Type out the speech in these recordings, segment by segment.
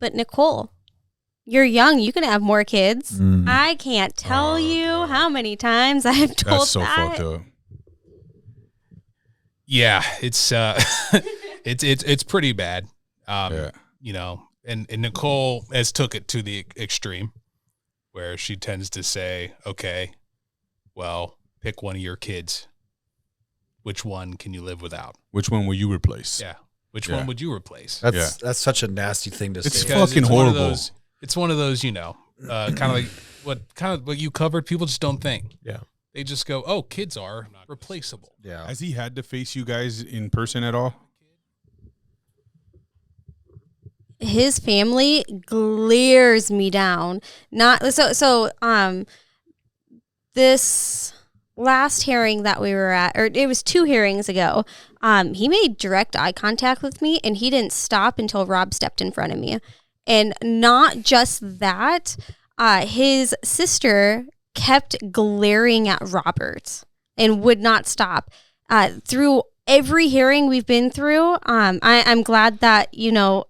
But Nicole, you're young. You can have more kids. I can't tell you how many times I've told That's so fucked up. Yeah, it's it's pretty bad. You know, and Nicole has took it to the extreme where she tends to say, okay, well, pick one of your kids. Which one can you live without? Which one will you replace? Yeah. Which one would you replace? That's such a nasty thing to say. It's fucking horrible. It's one of those, you know, kind of like what you covered. People just don't think. Yeah. They just go, oh, kids are replaceable. Yeah. Has he had to face you guys in person at all? His family glares me down. This last hearing that we were at, or it was 2 hearings ago, he made direct eye contact with me, and he didn't stop until Rob stepped in front of me. And not just that, his sister kept glaring at Robert and would not stop. Through every hearing we've been through, I'm glad that, you know,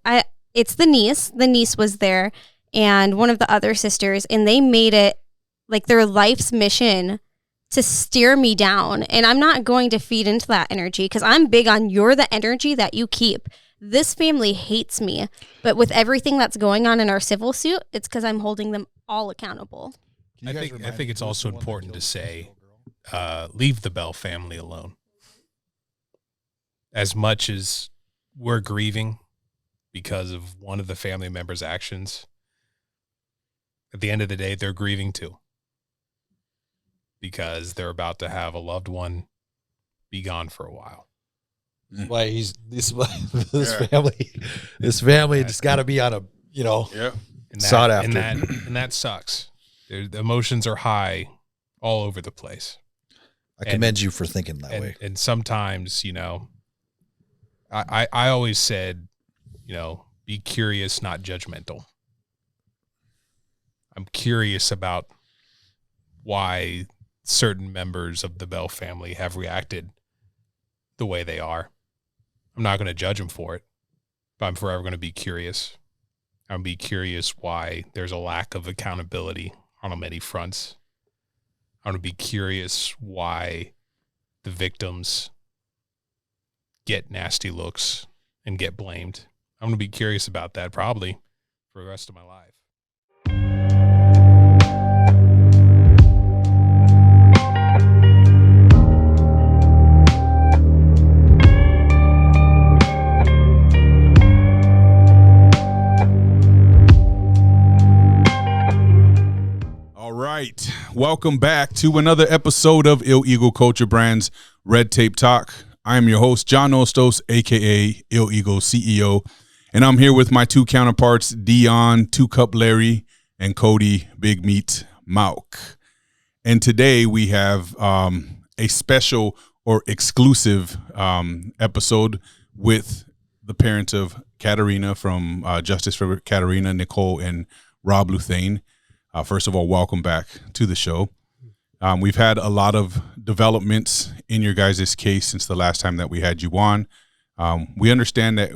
it's the niece. The niece was there, and one of the other sisters, and they made it like their life's mission to steer me down. And I'm not going to feed into that energy because I'm big on you're the energy that you keep. This family hates me, but with everything that's going on in our civil suit, it's because I'm holding them all accountable. I think it's also important to say, leave the Bell family alone. As much as we're grieving because of one of the family members' actions, at the end of the day, they're grieving too. Because they're about to have a loved one be gone for a while. Why this family just got to be on a, you know, sought after. And that sucks. The emotions are high all over the place. I commend you for thinking that way. And sometimes, you know, I always said, you know, be curious, not judgmental. I'm curious about why certain members of the Bell family have reacted the way they are. I'm not going to judge them for it, but I'm forever going to be curious. I'm going to be curious why there's a lack of accountability on many fronts. I'm going to be curious why the victims get nasty looks and get blamed. I'm going to be curious about that probably for the rest of my life. Right. Welcome back to another episode of Ill Eagle Culture Brands Red Tape Talk. I am your host, John Ostos, a.k.a. Ill Eagle CEO, and I'm here with my 2 counterparts, Dion, 2 Cup Larry, and Cody, Big Meat Mauk. And today we have a special or exclusive episode with the parents of Katarina from Justice for Katarina, Nicole, and Rob Louthain. First of all, welcome back to the show. We've had a lot of developments in your guys' case since the last time that we had you on. We understand that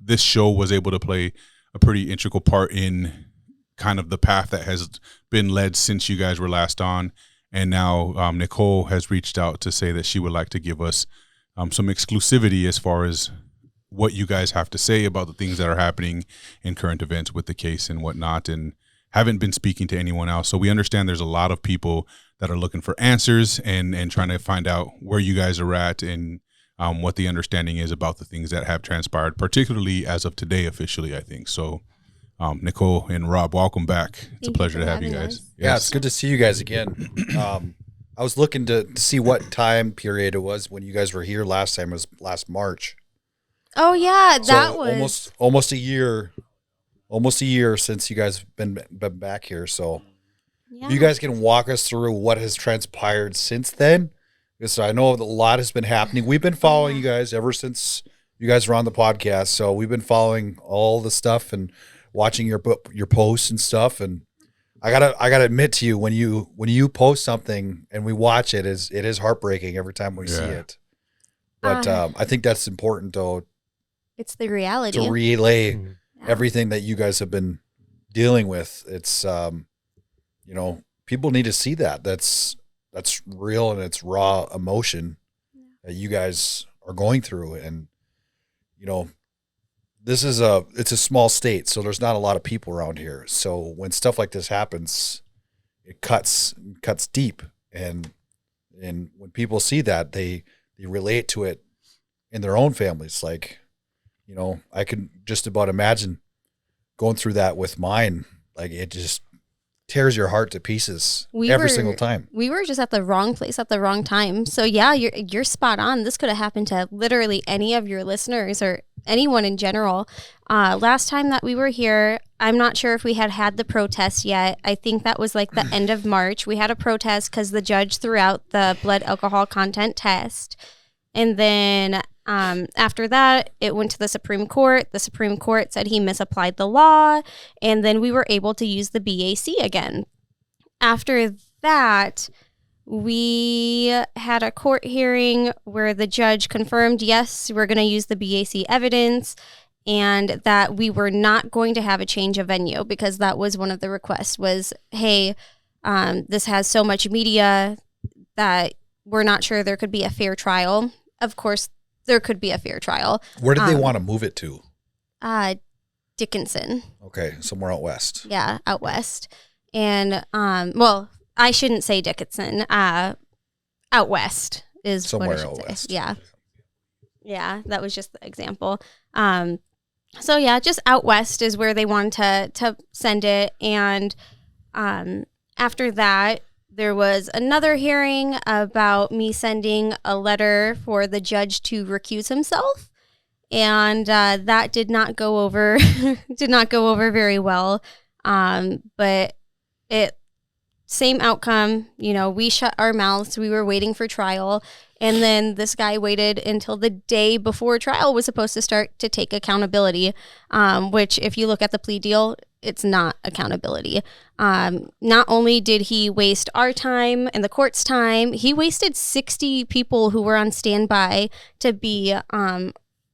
this show was able to play a pretty integral part in kind of the path that has been led since you guys were last on. And now Nicole has reached out to say that she would like to give us some exclusivity as far as what you guys have to say about the things that are happening in current events with the case and whatnot. And haven't been speaking to anyone else. So we understand there's a lot of people that are looking for answers and trying to find out where you guys are at and what the understanding is about the things that have transpired, particularly as of today officially, I think. So Nicole and Rob, welcome back. It's a pleasure to have you guys. Yes. Yeah, it's good to see you guys again. I was looking to see what time period it was when you guys were here last time. It was last March. Oh, yeah, that so was almost a year. Almost a year since you guys been back here. So if you guys can walk us through what has transpired since then, because I know a lot has been happening. We've been following you guys ever since you guys were on the podcast. So we've been following all the stuff and watching your posts and stuff. And I gotta admit to you, when you post something and we watch it, it is heartbreaking every time we see it. But I think that's important though. It's the reality. To relay everything that you guys have been dealing with. It's, people need to see that. That's real and it's raw emotion that you guys are going through. And, it's a small state, so there's not a lot of people around here. So when stuff like this happens, it cuts deep. And when people see that, they relate to it in their own families. Like, I can just about imagine going through that with mine. Like, it just tears your heart to pieces every single time. We were just at the wrong place at the wrong time. So yeah, you're spot on. This could have happened to literally any of your listeners or anyone in general. Last time that we were here, I'm not sure if we had the protest yet. I think that was like the end of March. We had a protest because the judge threw out the blood alcohol content test. And then after that, it went to the Supreme Court. The Supreme Court said he misapplied the law. And then we were able to use the BAC again. After that, we had a court hearing where the judge confirmed, yes, we're going to use the BAC evidence, and that we were not going to have a change of venue, because that was one of the requests was, hey, this has so much media that we're not sure there could be a fair trial. Of course, there could be a fair trial. Where did they want to move it to? Dickinson. Okay, somewhere out west. Yeah, out west. And, I shouldn't say Dickinson. Out west is somewhere what I should out say. west. Yeah. Yeah, that was just the example. So yeah, just out west is where they wanted to send it. And after that, there was another hearing about me sending a letter for the judge to recuse himself. And that did not go over very well. But same outcome, we shut our mouths. We were waiting for trial. And then this guy waited until the day before trial was supposed to start to take accountability, which if you look at the plea deal, it's not accountability. Not only did he waste our time and the court's time, he wasted 60 people who were on standby to be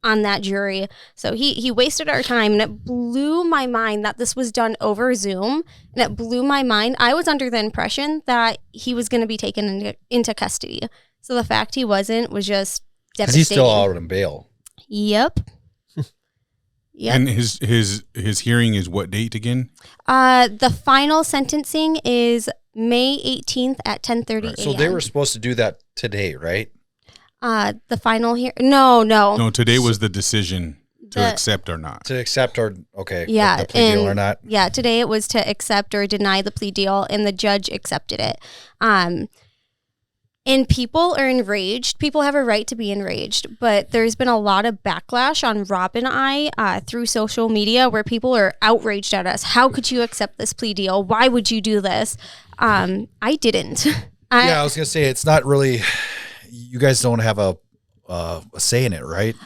on that jury. So he wasted our time, and it blew my mind that this was done over Zoom. And it blew my mind. I was under the impression that he was going to be taken into custody. So the fact he wasn't was just devastating. Because he's still out on bail. Yep. Yep. And his hearing is what date again? The final sentencing is May 18th at 10:30 a.m. So they were supposed to do that today, right? The final here? No. No, today was the decision to accept or not. To accept or, okay. Yeah. The plea deal or not? Yeah, today it was to accept or deny the plea deal, and the judge accepted it. And people are enraged. People have a right to be enraged, but there's been a lot of backlash on Rob and I through social media where people are outraged at us. How could you accept this plea deal? Why would you do this? I didn't. I was going to say, it's not really, you guys don't have a say in it, right?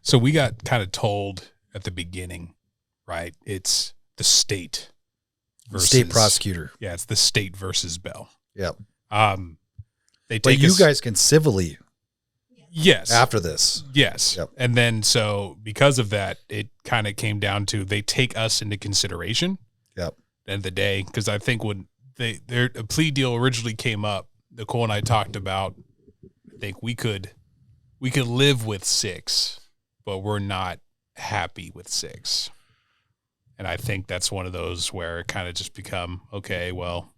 So we got kind of told at the beginning, right? It's the state versus state prosecutor. Yeah, it's the state versus Bell. Yep. But you guys can civilly. Yes. After this. Yes. Yep. And then so because of that, it kind of came down to they take us into consideration. Yep. At the end of the day, because I think when a plea deal originally came up, Nicole and I talked about, I think we could live with 6, but we're not happy with 6. And I think that's one of those where it kind of just become, okay, well,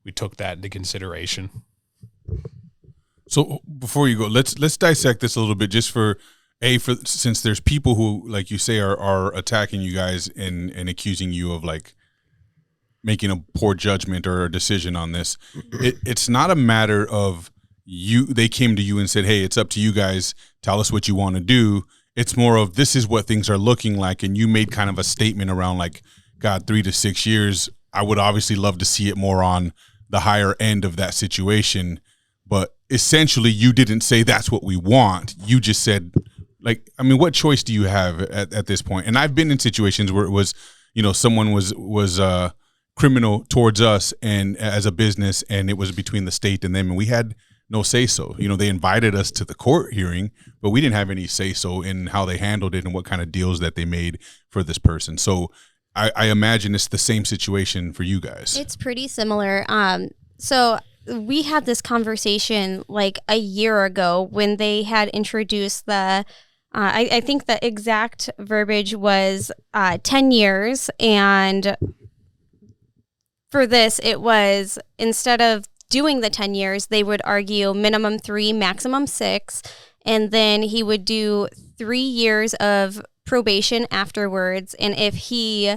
we took that into consideration. So before you go, let's dissect this a little bit, just for since there's people who, like you say, are attacking you guys and accusing you of like making a poor judgment or a decision on this. It's not a matter of they came to you and said, hey, it's up to you guys. Tell us what you want to do. It's more of, this is what things are looking like. And you made kind of a statement around like, God, 3 to 6 years. I would obviously love to see it more on the higher end of that situation. But essentially you didn't say that's what we want. You just said, like, I mean, what choice do you have at this point? And I've been in situations where it was, someone was criminal towards us and as a business, and it was between the state and them. And we had no say so. You know, they invited us to the court hearing, but we didn't have any say so in how they handled it and what kind of deals that they made for this person. So I imagine it's the same situation for you guys. It's pretty similar. So we had this conversation like a year ago when they had introduced the, I think the exact verbiage was 10 years. And for this, it was instead of doing the 10 years, they would argue minimum 3, maximum 6. And then he would do 3 years of probation afterwards. And if he,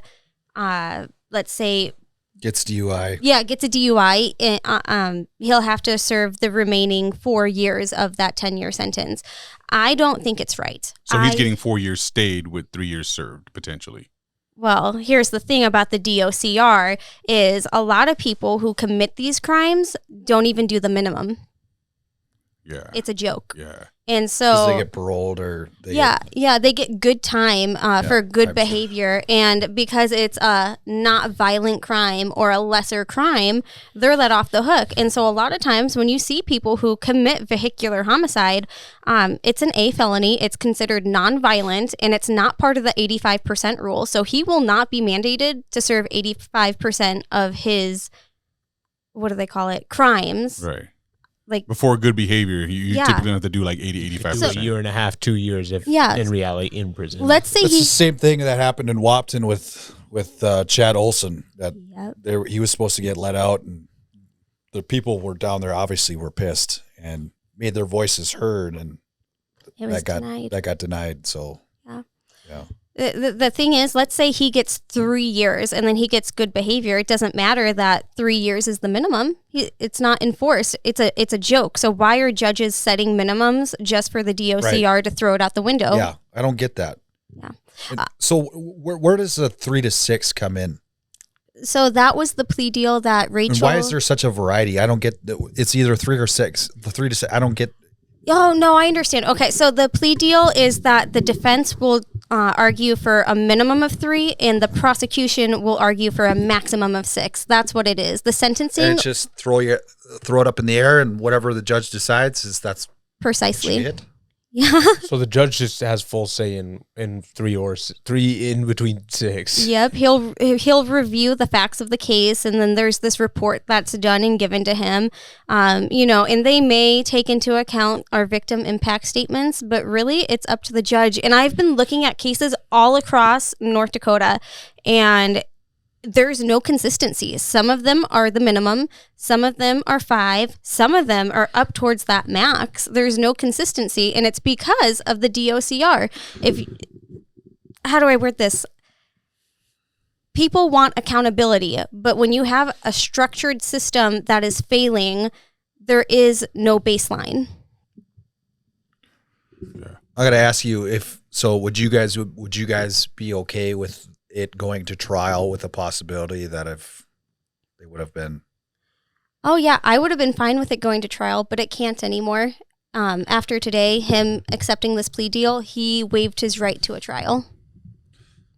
let's say, Gets DUI. Yeah, gets a DUI. He'll have to serve the remaining 4 years of that 10-year sentence. I don't think it's right. So he's getting 4 years stayed with 3 years served, potentially. Well, here's the thing about the DOCR is a lot of people who commit these crimes don't even do the minimum. Yeah. It's a joke. Yeah. And so 'Cause they get paroled or they they get good time for good behavior. And because it's a not violent crime or a lesser crime, they're let off the hook. And so a lot of times when you see people who commit vehicular homicide, it's an A felony. It's considered non-violent and it's not part of the 85% rule. So he will not be mandated to serve 85% of his, what do they call it, crimes. Right. Like before good behavior, you typically have to do like 80, 85%. A year and a half, 2 years, if in reality in prison. Let's say It's the same thing that happened in Wapton with Chad Olson. That he was supposed to get let out, and the people were down there obviously were pissed and made their voices heard, and that got denied. So yeah. The thing is, let's say he gets 3 years and then he gets good behavior. It doesn't matter that 3 years is the minimum. It's not enforced. It's a joke. So why are judges setting minimums just for the DOCR to throw it out the window? Yeah, I don't get that. Yeah. So where does the 3 to 6 come in? So that was the plea deal that Rachel. And why is there such a variety? I don't get. It's either 3 or 6. The 3 to 6. I don't get. Oh, no, I understand. Okay, so the plea deal is that the defense will argue for a minimum of 3 and the prosecution will argue for a maximum of 6. That's what it is. The sentencing. And it's just throw it up in the air and whatever the judge decides that's precisely it. Yeah. So the judge just has full say in 3 in between 6. Yep. He'll review the facts of the case, and then there's this report that's done and given to him. And they may take into account our victim impact statements, but really it's up to the judge. And I've been looking at cases all across North Dakota, and there's no consistency. Some of them are the minimum, some of them are 5, some of them are up towards that max. There's no consistency, and it's because of the DOCR. How do I word this? People want accountability, but when you have a structured system that is failing, there is no baseline. Yeah. I got to ask you would you guys be okay with it going to trial with a possibility that if they would have been? Oh yeah, I would have been fine with it going to trial, but it can't anymore. After today, him accepting this plea deal, he waived his right to a trial.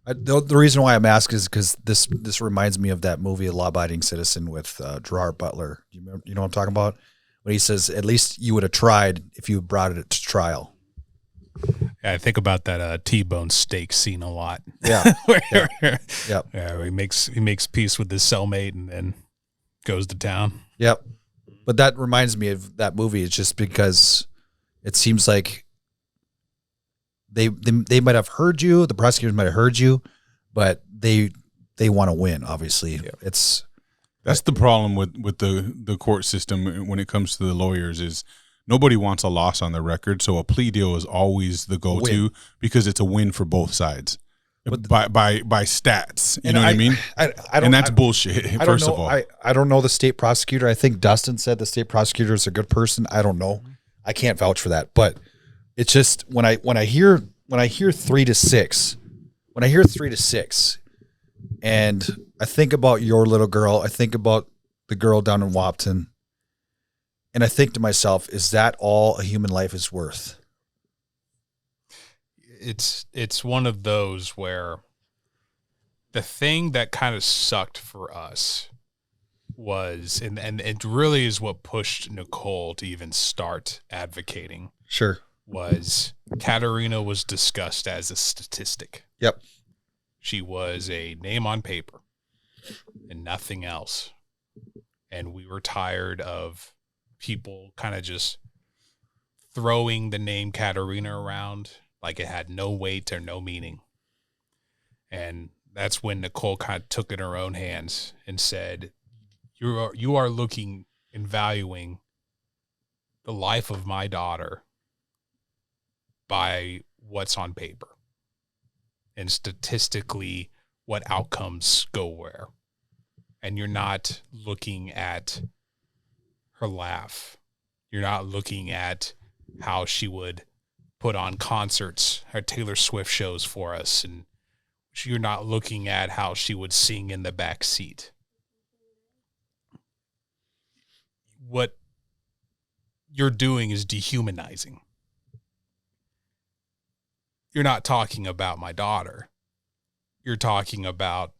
The reason why I'm asking is because this reminds me of that movie, A Law-Abiding Citizen, with Gerard Butler. You know what I'm talking about? When he says, at least you would have tried if you brought it to trial. Yeah, I think about that T-bone steak scene a lot. Yeah. Where he makes peace with his cellmate and then goes to town. Yep. But that reminds me of that movie. It's just because it seems like they might have heard you, the prosecutors might have heard you, but they want to win, obviously. Yep. That's the problem with the court system when it comes to the lawyers is nobody wants a loss on their record, so a plea deal is always the go-to because it's a win for both sides. But by stats, you know what I mean? And that's bullshit. First of all, I don't know the state prosecutor. I think Dustin said the state prosecutor is a good person. I don't know. I can't vouch for that. But it's just when I hear 3 to 6, and I think about your little girl, I think about the girl down in Wapton. And I think to myself, is that all a human life is worth? It's one of those where the thing that kind of sucked for us was, and it really is what pushed Nicole to even start advocating, Sure. was Katarina was discussed as a statistic. Yep. She was a name on paper and nothing else. And we were tired of people kind of just throwing the name Katarina around like it had no weight or no meaning. And that's when Nicole kind of took it in her own hands and said, you are looking and valuing the life of my daughter by what's on paper and statistically what outcomes go where. And you're not looking at her laugh. You're not looking at how she would put on concerts, her Taylor Swift shows for us. And you're not looking at how she would sing in the back seat. What you're doing is dehumanizing. You're not talking about my daughter. You're talking about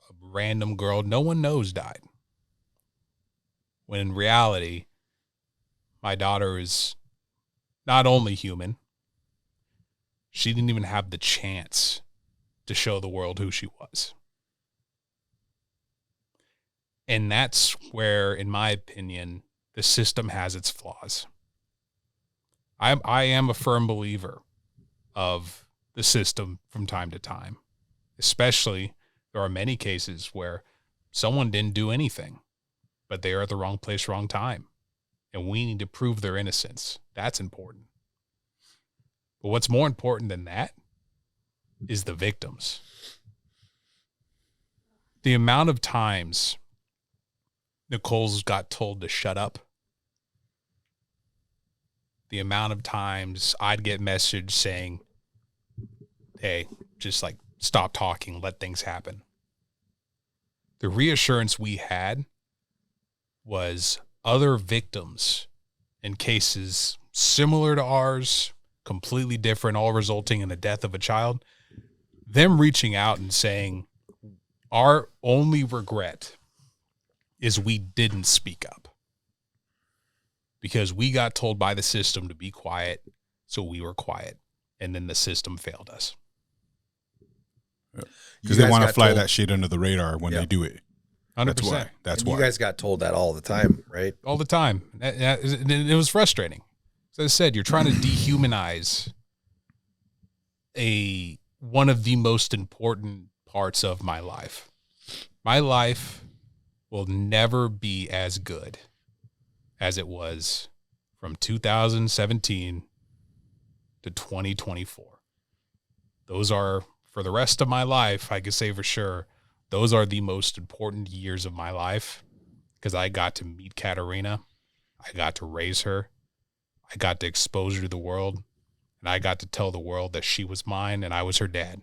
a random girl no one knows died. When in reality, my daughter is not only human, she didn't even have the chance to show the world who she was. And that's where, in my opinion, the system has its flaws. I am a firm believer of the system from time to time. Especially, there are many cases where someone didn't do anything, but they are at the wrong place, wrong time. And we need to prove their innocence. That's important. But what's more important than that is the victims. The amount of times Nicole's got told to shut up. The amount of times I'd get messaged saying, hey, just like stop talking, let things happen. The reassurance we had was other victims in cases similar to ours, completely different, all resulting in the death of a child, them reaching out and saying, our only regret is we didn't speak up because we got told by the system to be quiet, so we were quiet, and then the system failed us. Because they want to fly that shit under the radar when they do it. 100%. That's why. You guys got told that all the time, right? All the time. It was frustrating. As I said, you're trying to dehumanize one of the most important parts of my life. My life will never be as good as it was from 2017 to 2024. Those are, for the rest of my life, I can say for sure, those are the most important years of my life because I got to meet Katarina. I got to raise her. I got to expose her to the world. And I got to tell the world that she was mine and I was her dad.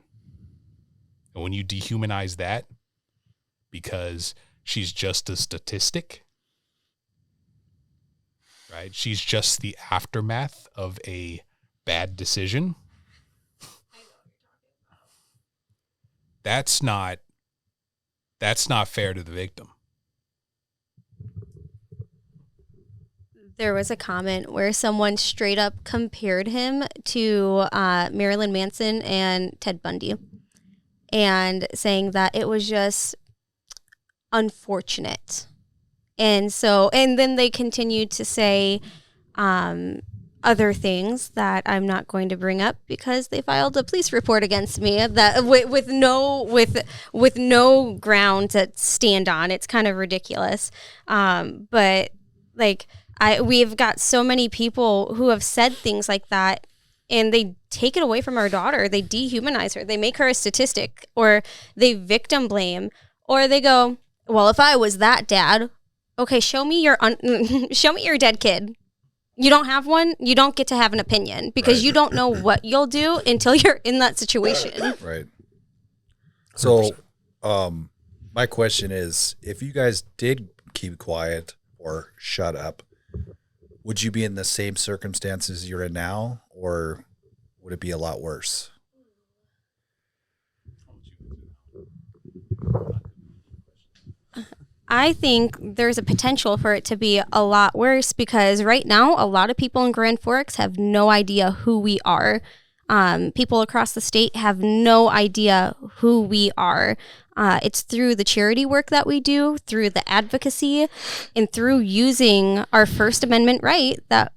And when you dehumanize that because she's just a statistic, right? She's just the aftermath of a bad decision. That's not fair to the victim. There was a comment where someone straight up compared him to Marilyn Manson and Ted Bundy and saying that it was just unfortunate. And then they continued to say other things that I'm not going to bring up because they filed a police report against me that with no ground to stand on. It's kind of ridiculous. But like we've got so many people who have said things like that and they take it away from our daughter. They dehumanize her. They make her a statistic or they victim blame or they go, well, if I was that dad, okay, show me your dead kid. You don't have one, you don't get to have an opinion because you don't know what you'll do until you're in that situation. Right. So, my question is, if you guys did keep quiet or shut up, would you be in the same circumstances you're in now, or would it be a lot worse? I think there's a potential for it to be a lot worse because right now, a lot of people in Grand Forks have no idea who we are. People across the state have no idea who we are. It's through the charity work that we do, through the advocacy, and through using our First Amendment right that,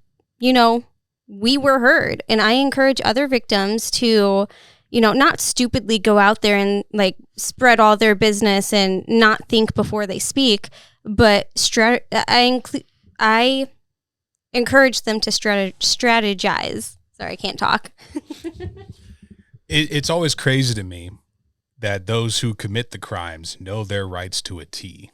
we were heard. And I encourage other victims to, not stupidly go out there and like spread all their business and not think before they speak, but I encourage them to strategize. Sorry, I can't talk. It's always crazy to me that those who commit the crimes know their rights to a T.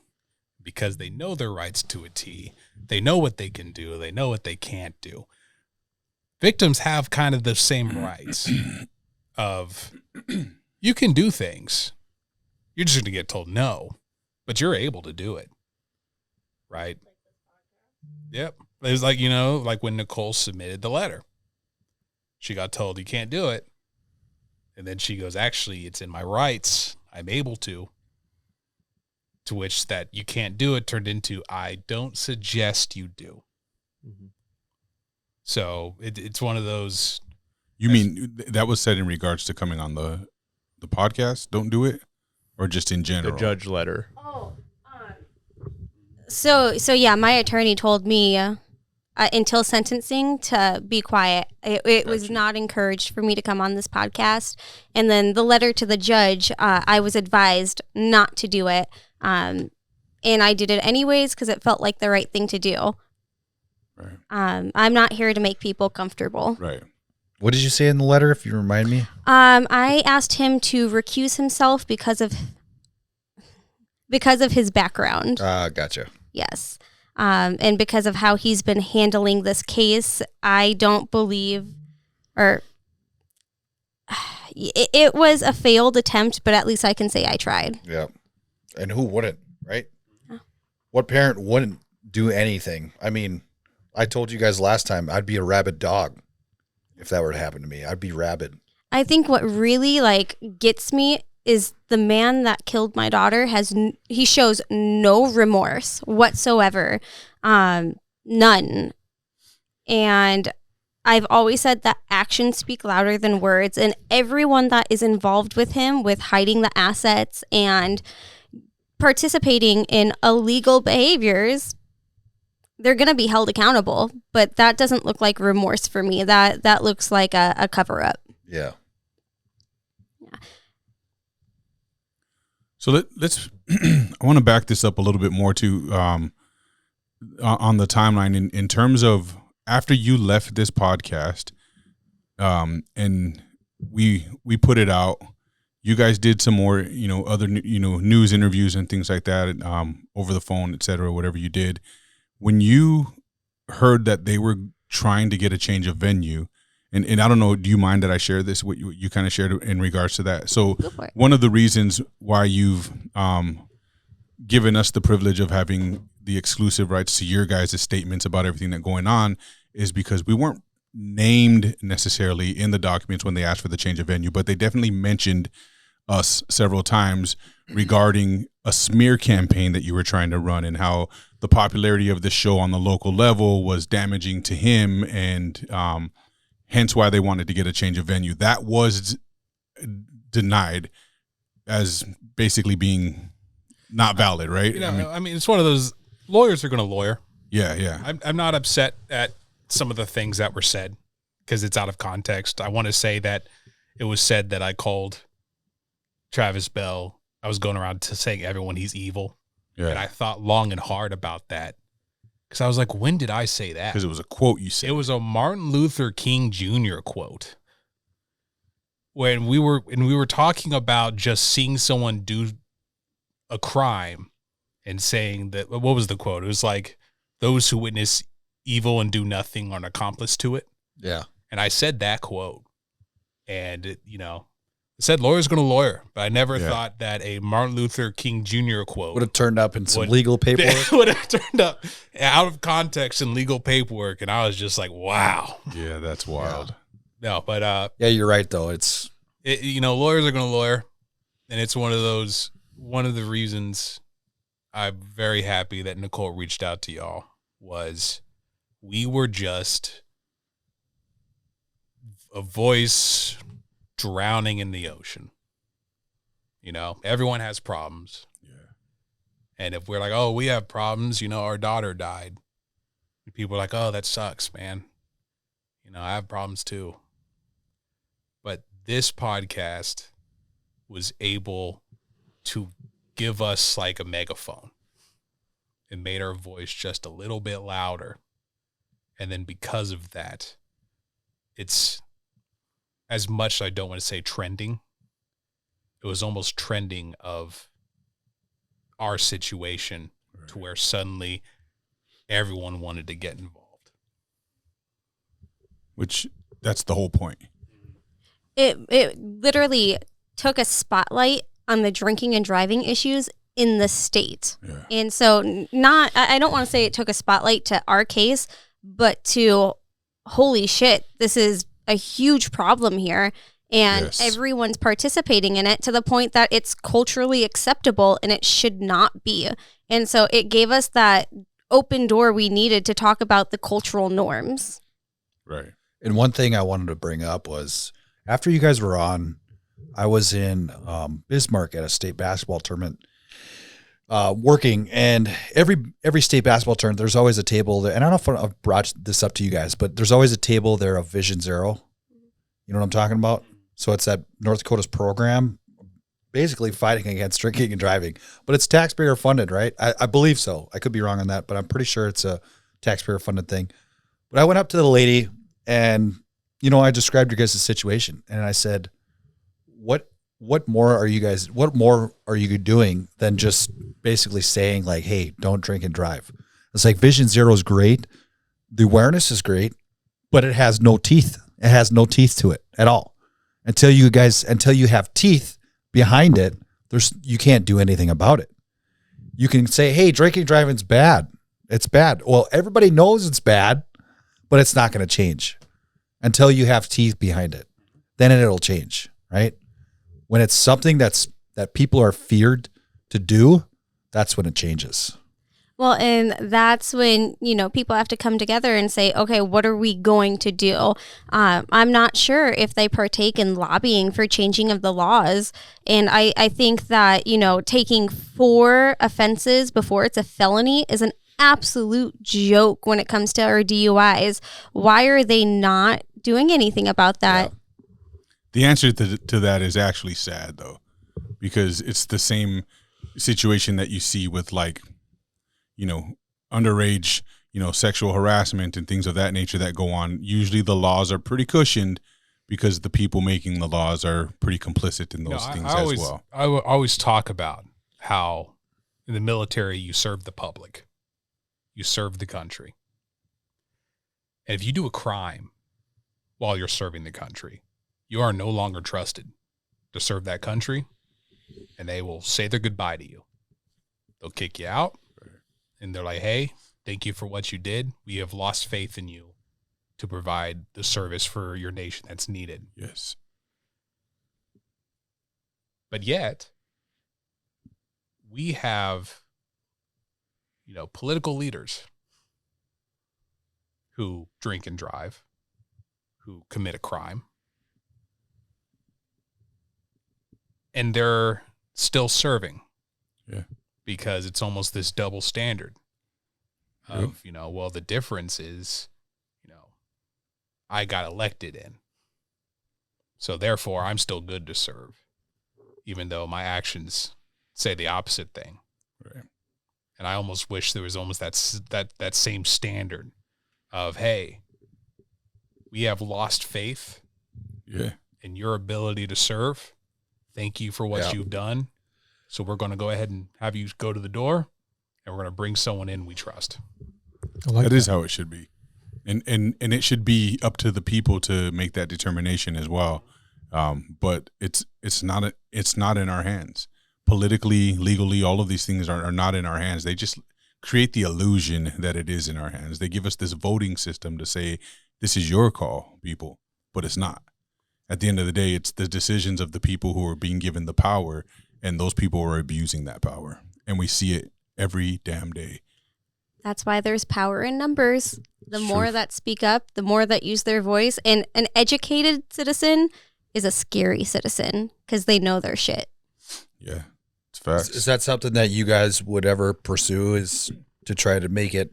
Because they know their rights to a T. They know what they can do. They know what they can't do. Victims have kind of the same rights of you can do things. You're just going to get told no, but you're able to do it. Right? Yep. It was like, like when Nicole submitted the letter. She got told you can't do it. And then she goes, actually, it's in my rights. I'm able to. To which that you can't do it turned into, I don't suggest you do. Mm-hmm. So it's one of those. You mean that was said in regards to coming on the podcast? Don't do it? Or just in general? The judge letter. Oh. So yeah, my attorney told me until sentencing to be quiet. It was not encouraged for me to come on this podcast. And then the letter to the judge, I was advised not to do it. And I did it anyways because it felt like the right thing to do. Right. I'm not here to make people comfortable. Right. What did you say in the letter, if you remind me? I asked him to recuse himself because of his background. Gotcha. Yes. And because of how he's been handling this case, I don't believe, or it was a failed attempt, but at least I can say I tried. Yeah. And who wouldn't, right? Yeah. What parent wouldn't do anything? I mean, I told you guys last time I'd be a rabid dog if that were to happen to me. I'd be rabid. I think what really gets me is the man that killed my daughter he shows no remorse whatsoever, none. And I've always said that actions speak louder than words, and everyone that is involved with him with hiding the assets and participating in illegal behaviors, they're going to be held accountable. But that doesn't look like remorse for me. That looks like a cover-up. Yeah. So let's I want to back this up a little bit more too, on the timeline in terms of after you left this podcast, and we put it out. You guys did some more, other news interviews and things like that, over the phone, et cetera, whatever you did. When you heard that they were trying to get a change of venue, and I don't know, do you mind that I share this, what you kind of shared in regards to that? So one of the reasons why you've given us the privilege of having the exclusive rights to your guys' statements about everything that's going on is because we weren't named necessarily in the documents when they asked for the change of venue, but they definitely mentioned us several times regarding a smear campaign that you were trying to run and how the popularity of the show on the local level was damaging to him, and hence why they wanted to get a change of venue. That was denied as basically being not valid, right? I mean, it's one of those, lawyers are going to lawyer. Yeah. I'm not upset at some of the things that were said because it's out of context. I want to say that it was said that I called Travis Bell. I was going around to saying everyone he's evil. Yeah. And I thought long and hard about that because I was like, when did I say that? Because it was a quote you said. It was a Martin Luther King Jr. quote. When we were talking about just seeing someone do a crime and saying that, what was the quote? It was like, those who witness evil and do nothing are an accomplice to it. Yeah. And I said that quote, and it said lawyer's going to lawyer, but I never thought that a Martin Luther King Jr. quote would have turned up in some legal paperwork. Would have turned up out of context in legal paperwork, and I was just like, wow. Yeah, that's wild. No, but yeah, you're right though. Lawyers are going to lawyer, and it's one of the reasons I'm very happy that Nicole reached out to y'all was we were just a voice drowning in the ocean. You know, everyone has problems. Yeah. And if we're like, oh, we have problems, you know, our daughter died. People are like, oh, that sucks, man. You know, I have problems too. But this podcast was able to give us like a megaphone. It made our voice just a little bit louder. And then because of that, it's as much, I don't want to say trending. It was almost trending of our situation to where suddenly everyone wanted to get involved. Which that's the whole point. It literally took a spotlight on the drinking and driving issues in the state. Yeah. And so I don't want to say it took a spotlight to our case, but to holy shit, this is a huge problem here. And Yes. everyone's participating in it to the point that it's culturally acceptable and it should not be. And so it gave us that open door we needed to talk about the cultural norms. Right. And one thing I wanted to bring up was after you guys were on, I was in Bismarck at a state basketball tournament working, and every state basketball tournament, there's always a table there. And I don't know if I've brought this up to you guys, but there's always a table there of Vision Zero. You know what I'm talking about? So it's that North Dakota's program basically fighting against drinking and driving, but it's taxpayer funded, right? I believe so. I could be wrong on that, but I'm pretty sure it's a taxpayer funded thing. But I went up to the lady and, you know, I described your guys' situation and I said, what more are you doing than just basically saying like, hey, don't drink and drive? It's like Vision Zero is great. The awareness is great, but it has no teeth. It has no teeth to it at all. Until you have teeth behind it, you can't do anything about it. You can say, hey, drinking driving's bad. It's bad. Well, everybody knows it's bad, but it's not going to change until you have teeth behind it. Then it'll change, right? When it's something that people are feared to do, that's when it changes. Well, and that's when, you know, people have to come together and say, okay, what are we going to do? I'm not sure if they partake in lobbying for changing of the laws. And I think that, you know, taking 4 offenses before it's a felony is an absolute joke when it comes to our DUIs. Why are they not doing anything about that? Yeah. The answer to that is actually sad, though, because it's the same situation that you see with, like, you know, underage, you know, sexual harassment and things of that nature that go on. Usually the laws are pretty cushioned because the people making the laws are pretty complicit in those things as well. I always talk about how in the military you serve the public, you serve the country. And if you do a crime while you're serving the country, you are no longer trusted to serve that country, and they will say their goodbye to you. They'll kick you out. And they're like, hey, thank you for what you did. We have lost faith in you to provide the service for your nation that's needed. Yes. But yet, we have, you know, political leaders who drink and drive, who commit a crime, and they're still serving. Yeah. Because it's almost this double standard of, you know, well, the difference is, you know, I got elected in. So therefore, I'm still good to serve, even though my actions say the opposite thing. Right. And I almost wish there was almost that same standard of, hey, we have lost faith in your ability to serve. Thank you for what you've done. So we're going to go ahead and have you go to the door, and we're going to bring someone in we trust. That is how it should be. And it should be up to the people to make that determination as well. But it's not in our hands. Politically, legally, all of these things are not in our hands. They just create the illusion that it is in our hands. They give us this voting system to say, this is your call, people, but it's not. At the end of the day, it's the decisions of the people who are being given the power, and those people are abusing that power. And we see it every damn day. That's why there's power in numbers. The It's more true. that speak up, the more that use their voice. And an educated citizen is a scary citizen because they know their shit. Yeah, it's facts. Is that something that you guys would ever pursue, is to try to make it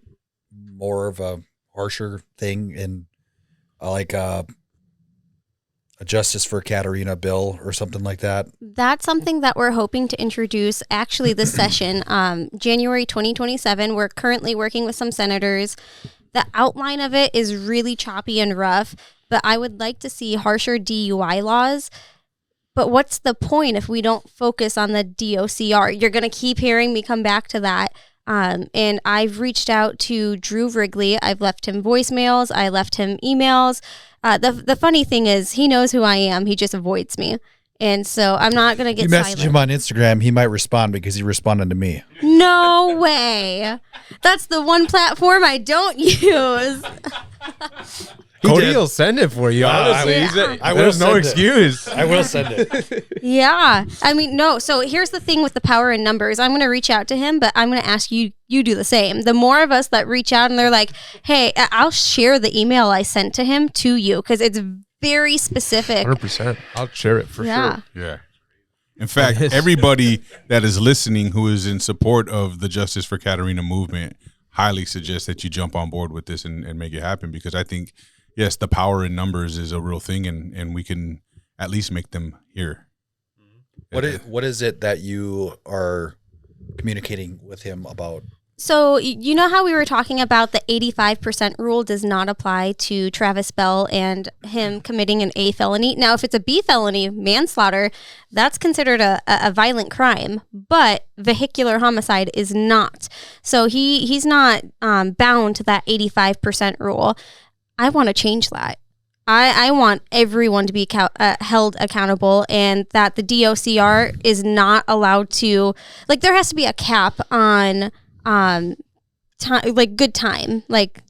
more of a harsher thing in like a justice for Katarina bill or something like that? That's something that we're hoping to introduce actually this session, January 2027. We're currently working with some senators. The outline of it is really choppy and rough, but I would like to see harsher DUI laws. But what's the point if we don't focus on the DOCR? You're going to keep hearing me come back to that. And I've reached out to Drew Wrigley. I've left him voicemails. I left him emails. The funny thing is he knows who I am. He just avoids me. And so I'm not going to get You message silent. him on Instagram, he might respond because he responded to me. No way. That's the one platform I don't use. Cody did. will send it for you. Honestly, Yeah. I will there's no send it. excuse. I will send it. Yeah. I mean, no. So here's the thing with the power in numbers. I'm going to reach out to him, but I'm going to ask you do the same. The more of us that reach out and they're like, hey, I'll share the email I sent to him to you because it's very specific. 100%. I'll share it for Yeah. sure. Yeah. In fact, Yes. everybody that is listening who is in support of the Justice for Katarina movement highly suggest that you jump on board with this and make it happen, because I think, yes, the power in numbers is a real thing, and we can at least make them hear. What is it that you are communicating with him about? So you know how we were talking about the 85% rule does not apply to Travis Bell and him committing an A felony. Now, if it's a B felony, manslaughter, that's considered a violent crime, but vehicular homicide is not. So he's not bound to that 85% rule. I want to change that. I want everyone to be held accountable, and that the DOCR is not allowed to, like, there has to be a cap on time, like good time, like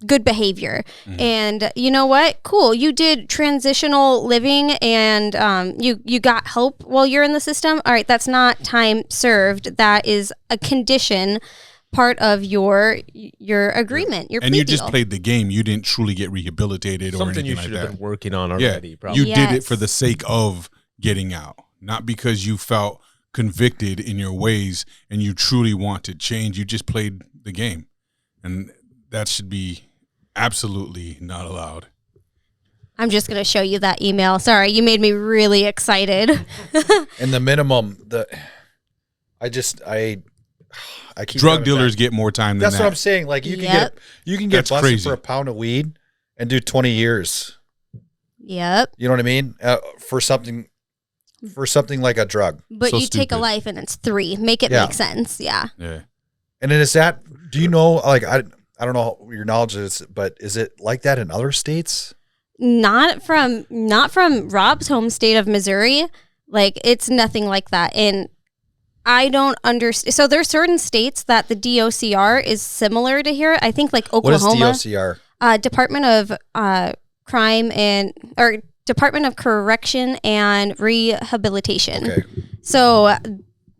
good behavior. And you know what? Cool. You did transitional living and you got help while you're in the system. All right, that's not time served. That is a condition, part of your agreement, your And plea you just deal. played the game. You didn't truly get rehabilitated or Something anything you like should have that. been working on Yeah, already. Probably. you did it Yes. for the sake of getting out, not because you felt convicted in your ways and you truly wanted change. You just played the game, and that should be absolutely not allowed. I'm just going to show you that email. Sorry, you made me really excited. And the minimum, I keep Drug coming dealers back. get more time than That's that. what I'm saying. Like you can Yep. get That's busted crazy. for a pound of weed and do 20 years. Yep. You know what I mean? For something like a drug. But So you take a stupid. life and it's 3. Make it Yeah. make sense. Yeah. Yeah. And then is that? Do you know? Like I don't know your knowledge is, but is it like that in other states? Not from Rob's home state of Missouri. Like, it's nothing like that. And I don't understand. So there's certain states that the DOCR is similar to here. I think like Oklahoma. What is DOCR? Department of Crime or Department of Correction and Rehabilitation. Okay. So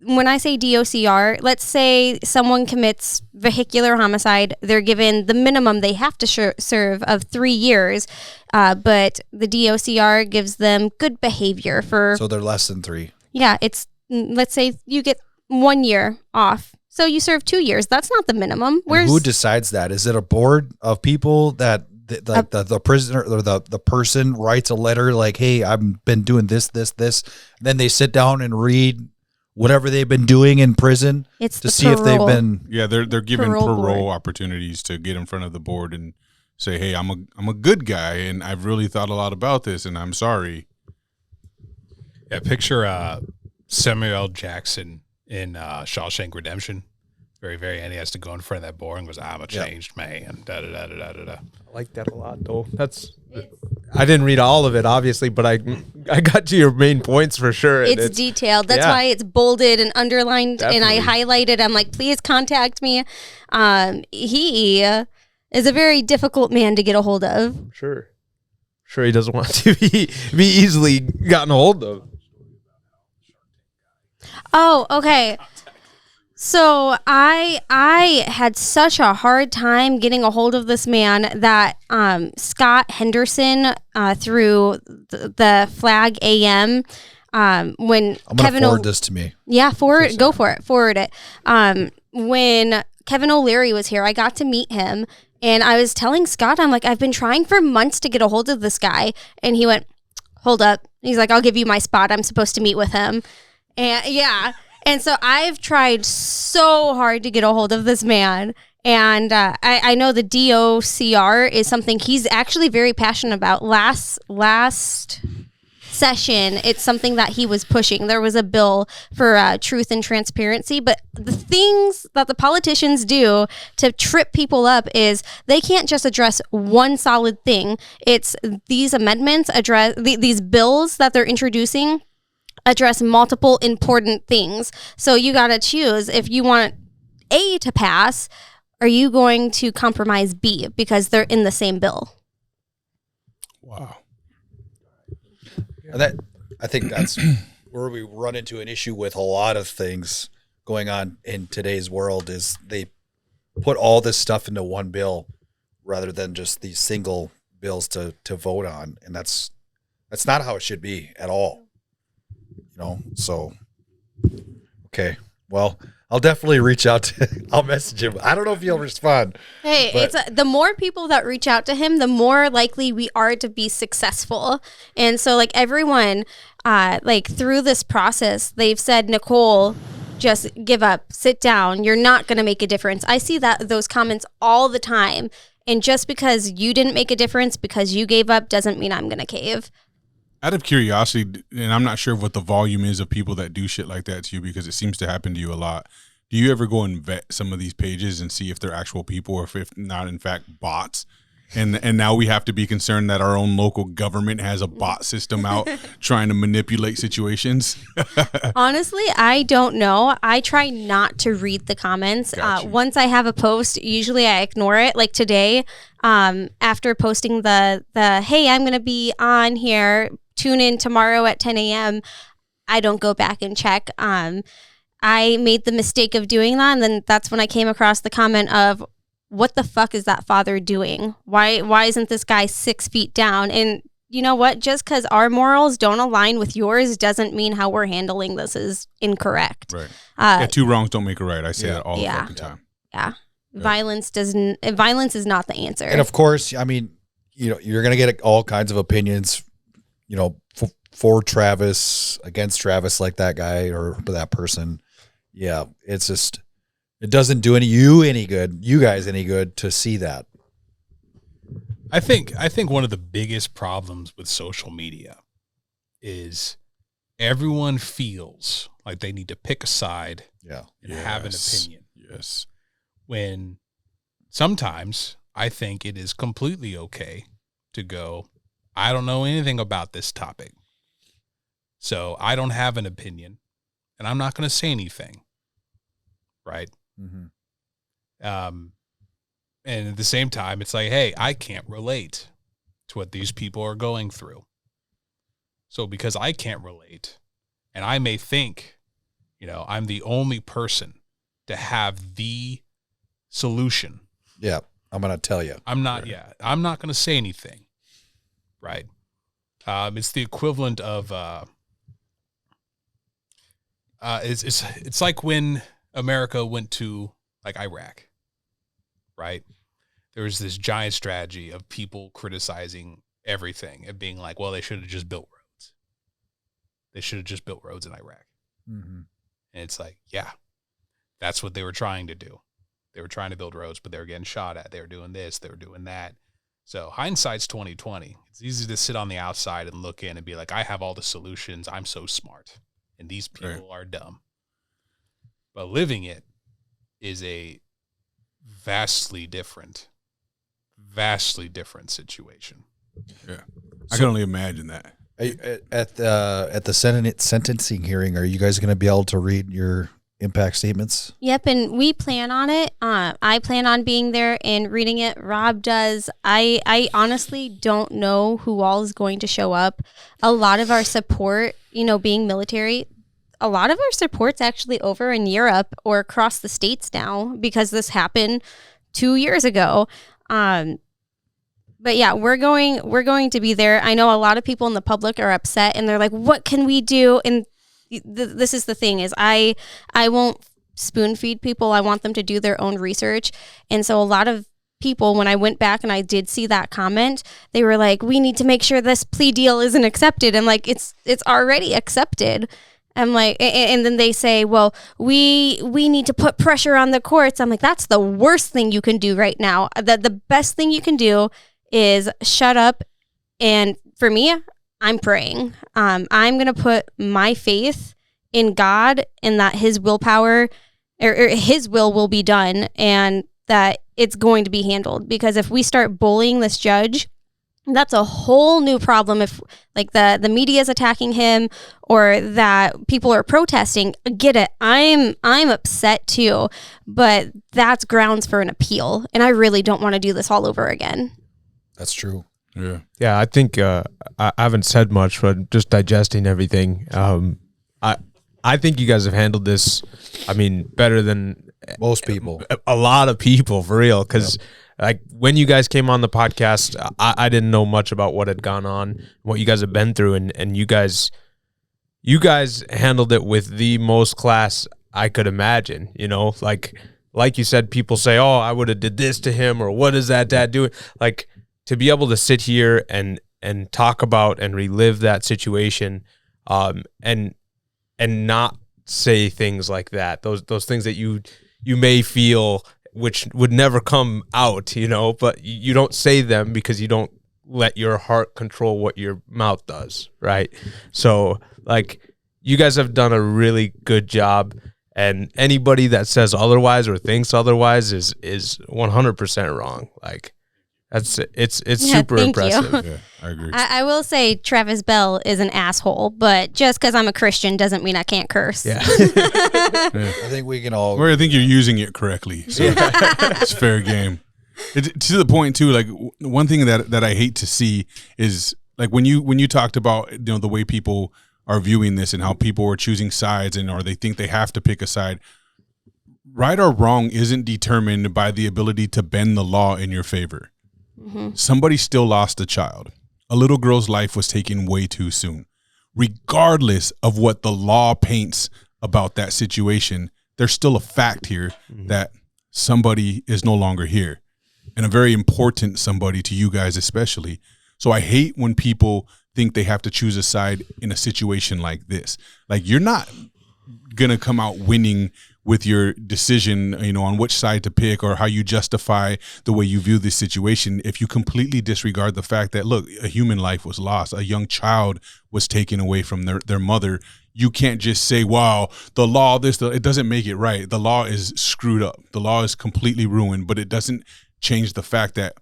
when I say DOCR, let's say someone commits vehicular homicide. They're given the minimum they have to serve of 3 years, but the DOCR gives them good behavior for, So they're less than 3. yeah, it's, let's say you get 1 year off. So you serve 2 years. That's not the minimum. And who decides that? Is it a board of people that the prisoner or the person writes a letter like, hey, I've been doing this. Then they sit down and read whatever they've been doing in prison It's to the see if they've parole. been. Yeah, they're given Parole parole board. opportunities to get in front of the board and say, "Hey, I'm a good guy, and I've really thought a lot about this, and I'm sorry." Yeah, picture Samuel L. Jackson in Shawshank Redemption. Very, very end. He has to go in front of that board and goes, "I'm a changed man." Da da da da da da. I like that a lot, though. I didn't read all of it, obviously, but I got to your main points for sure. and It's detailed. That's yeah. why it's bolded and underlined, and I Definitely. highlighted. I'm like, please contact me. He is a very difficult man to get a hold of. Sure he doesn't want to be easily gotten a hold of. Oh, okay. So I had such a hard time getting a hold of this man that Scott Henderson through the Flag AM when I'm gonna forward this to me. Yeah, forward it. When Kevin O'Leary was here, I got to meet him, and I was telling Scott, I'm like, I've been trying for months to get a hold of this guy, and he went, hold up. He's like, I'll give you my spot. I'm supposed to meet with him, and yeah. And so I've tried so hard to get a hold of this man. And I know the DOCR is something he's actually very passionate about. Last session, it's something that he was pushing. There was a bill for truth and transparency. But the things that the politicians do to trip people up is they can't just address one solid thing. It's these amendments address these bills that they're introducing address multiple important things. So you got to choose if you want A to pass, are you going to compromise B because they're in the same bill? Wow. And I think that's where we run into an issue with a lot of things going on in today's world is they put all this stuff into one bill rather than just these single bills to vote on. And that's not how it should be at all. So, okay. Well, I'll definitely reach out I'll message him. I don't know if he'll respond. Hey, the more people that reach out to him, the more likely we are to be successful. And so like everyone, through this process, they've said, Nicole, just give up, sit down. You're not going to make a difference. I see those comments all the time. And just because you didn't make a difference because you gave up doesn't mean I'm going to cave. Out of curiosity, and I'm not sure what the volume is of people that do shit like that to you because it seems to happen to you a lot. Do you ever go and vet some of these pages and see if they're actual people or if not, in fact, bots? And now we have to be concerned that our own local government has a bot system out trying to manipulate situations. Honestly, I don't know. I try not to read the comments. Gotcha. Once I have a post, usually I ignore it. Like today, after posting the hey, I'm going to be on here, tune in tomorrow at 10 a.m., I don't go back and check. I made the mistake of doing that, and then that's when I came across the comment of, what the fuck is that father doing? Why isn't this guy 6 feet down? And you know what? Just because our morals don't align with yours doesn't mean how we're handling this is incorrect. Right. Two wrongs don't make a right. I say that all the fucking time. Yeah. Violence is not the answer. And of course, I mean, you're going to get all kinds of opinions, for Travis, against Travis, like that guy or that person. Yeah. It's just, it doesn't do you guys any good to see that. I think one of the biggest problems with social media is everyone feels like they need to pick a side and have an opinion. Yes. When sometimes I think it is completely okay to go, I don't know anything about this topic, so I don't have an opinion, and I'm not going to say anything. Right. Mm-hmm. And at the same time, it's like, hey, I can't relate to what these people are going through. So because I can't relate, and I may think, I'm the only person to have the solution. Yeah, I'm going to tell you. I'm not going to say anything. Right. It's the equivalent of, it's like when America went to like Iraq, right? There was this giant strategy of people criticizing everything and being like, well, they should have just built roads. They should have just built roads in Iraq. Mm-hmm. And it's like, yeah, that's what they were trying to do. They were trying to build roads, but they were getting shot at. They were doing this, they were doing that. So hindsight's 20/20. It's easy to sit on the outside and look in and be like, I have all the solutions. I'm so smart. And these people are dumb. But living it is a vastly different situation. Yeah. I can only imagine that. At the sentencing hearing, are you guys going to be able to read your impact statements? Yep, and we plan on it. I plan on being there and reading it. Rob does. I honestly don't know who all is going to show up. A lot of our support, being military, a lot of our support's actually over in Europe or across the states now because this happened 2 years ago. But yeah, we're going to be there. I know a lot of people in the public are upset and they're like, what can we do? And this is the thing is I won't spoon feed people. I want them to do their own research. And so a lot of people, when I went back and I did see that comment, they were like, we need to make sure this plea deal isn't accepted. I'm like, it's already accepted. I'm like, and then they say, well, we need to put pressure on the courts. I'm like, that's the worst thing you can do right now. The best thing you can do is shut up. And for me, I'm praying. I'm going to put my faith in God and that his willpower or his will be done and that it's going to be handled. Because if we start bullying this judge, that's a whole new problem. If like the media is attacking him or that people are protesting, get it. I'm upset too, but that's grounds for an appeal. And I really don't want to do this all over again. That's true. Yeah. Yeah, I think I haven't said much, but just digesting everything. I think you guys have handled this, I mean, better than Most people. a lot of people, for real. Because like when you guys came on the podcast, I didn't know much about what had gone on, what you guys have been through, and you guys handled it with the most class I could imagine. You know, like you said, people say, "Oh, I would have did this to him," or "What is that dad doing?" Like to be able to sit here and talk about and relive that situation, and not say things like that. Those things that you may feel, which would never come out, you know, but you don't say them because you don't let your heart control what your mouth does, right? So, like, you guys have done a really good job, and anybody that says otherwise or thinks otherwise is 100% wrong. Like, it's super impressive. Yeah, I agree. I will say Travis Bell is an asshole, but just because I'm a Christian doesn't mean I can't curse. Yeah. I think we can all. Or I think you're using it correctly. So it's fair game. To the point too, like one thing that I hate to see is like when you talked about, you know, the way people are viewing this and how people are choosing sides or they think they have to pick a side. Right or wrong isn't determined by the ability to bend the law in your favor. Mm-hmm. Somebody still lost a child. A little girl's life was taken way too soon. Regardless of what the law paints about that situation, there's still a fact here that somebody is no longer here, and a very important somebody to you guys especially. So I hate when people think they have to choose a side in a situation like this. Like, you're not going to come out winning with your decision, you know, on which side to pick or how you justify the way you view this situation if you completely disregard the fact that, look, a human life was lost. A young child was taken away from their mother. You can't just say, wow, the law, it doesn't make it right. The law is screwed up. The law is completely ruined, but it doesn't change the fact that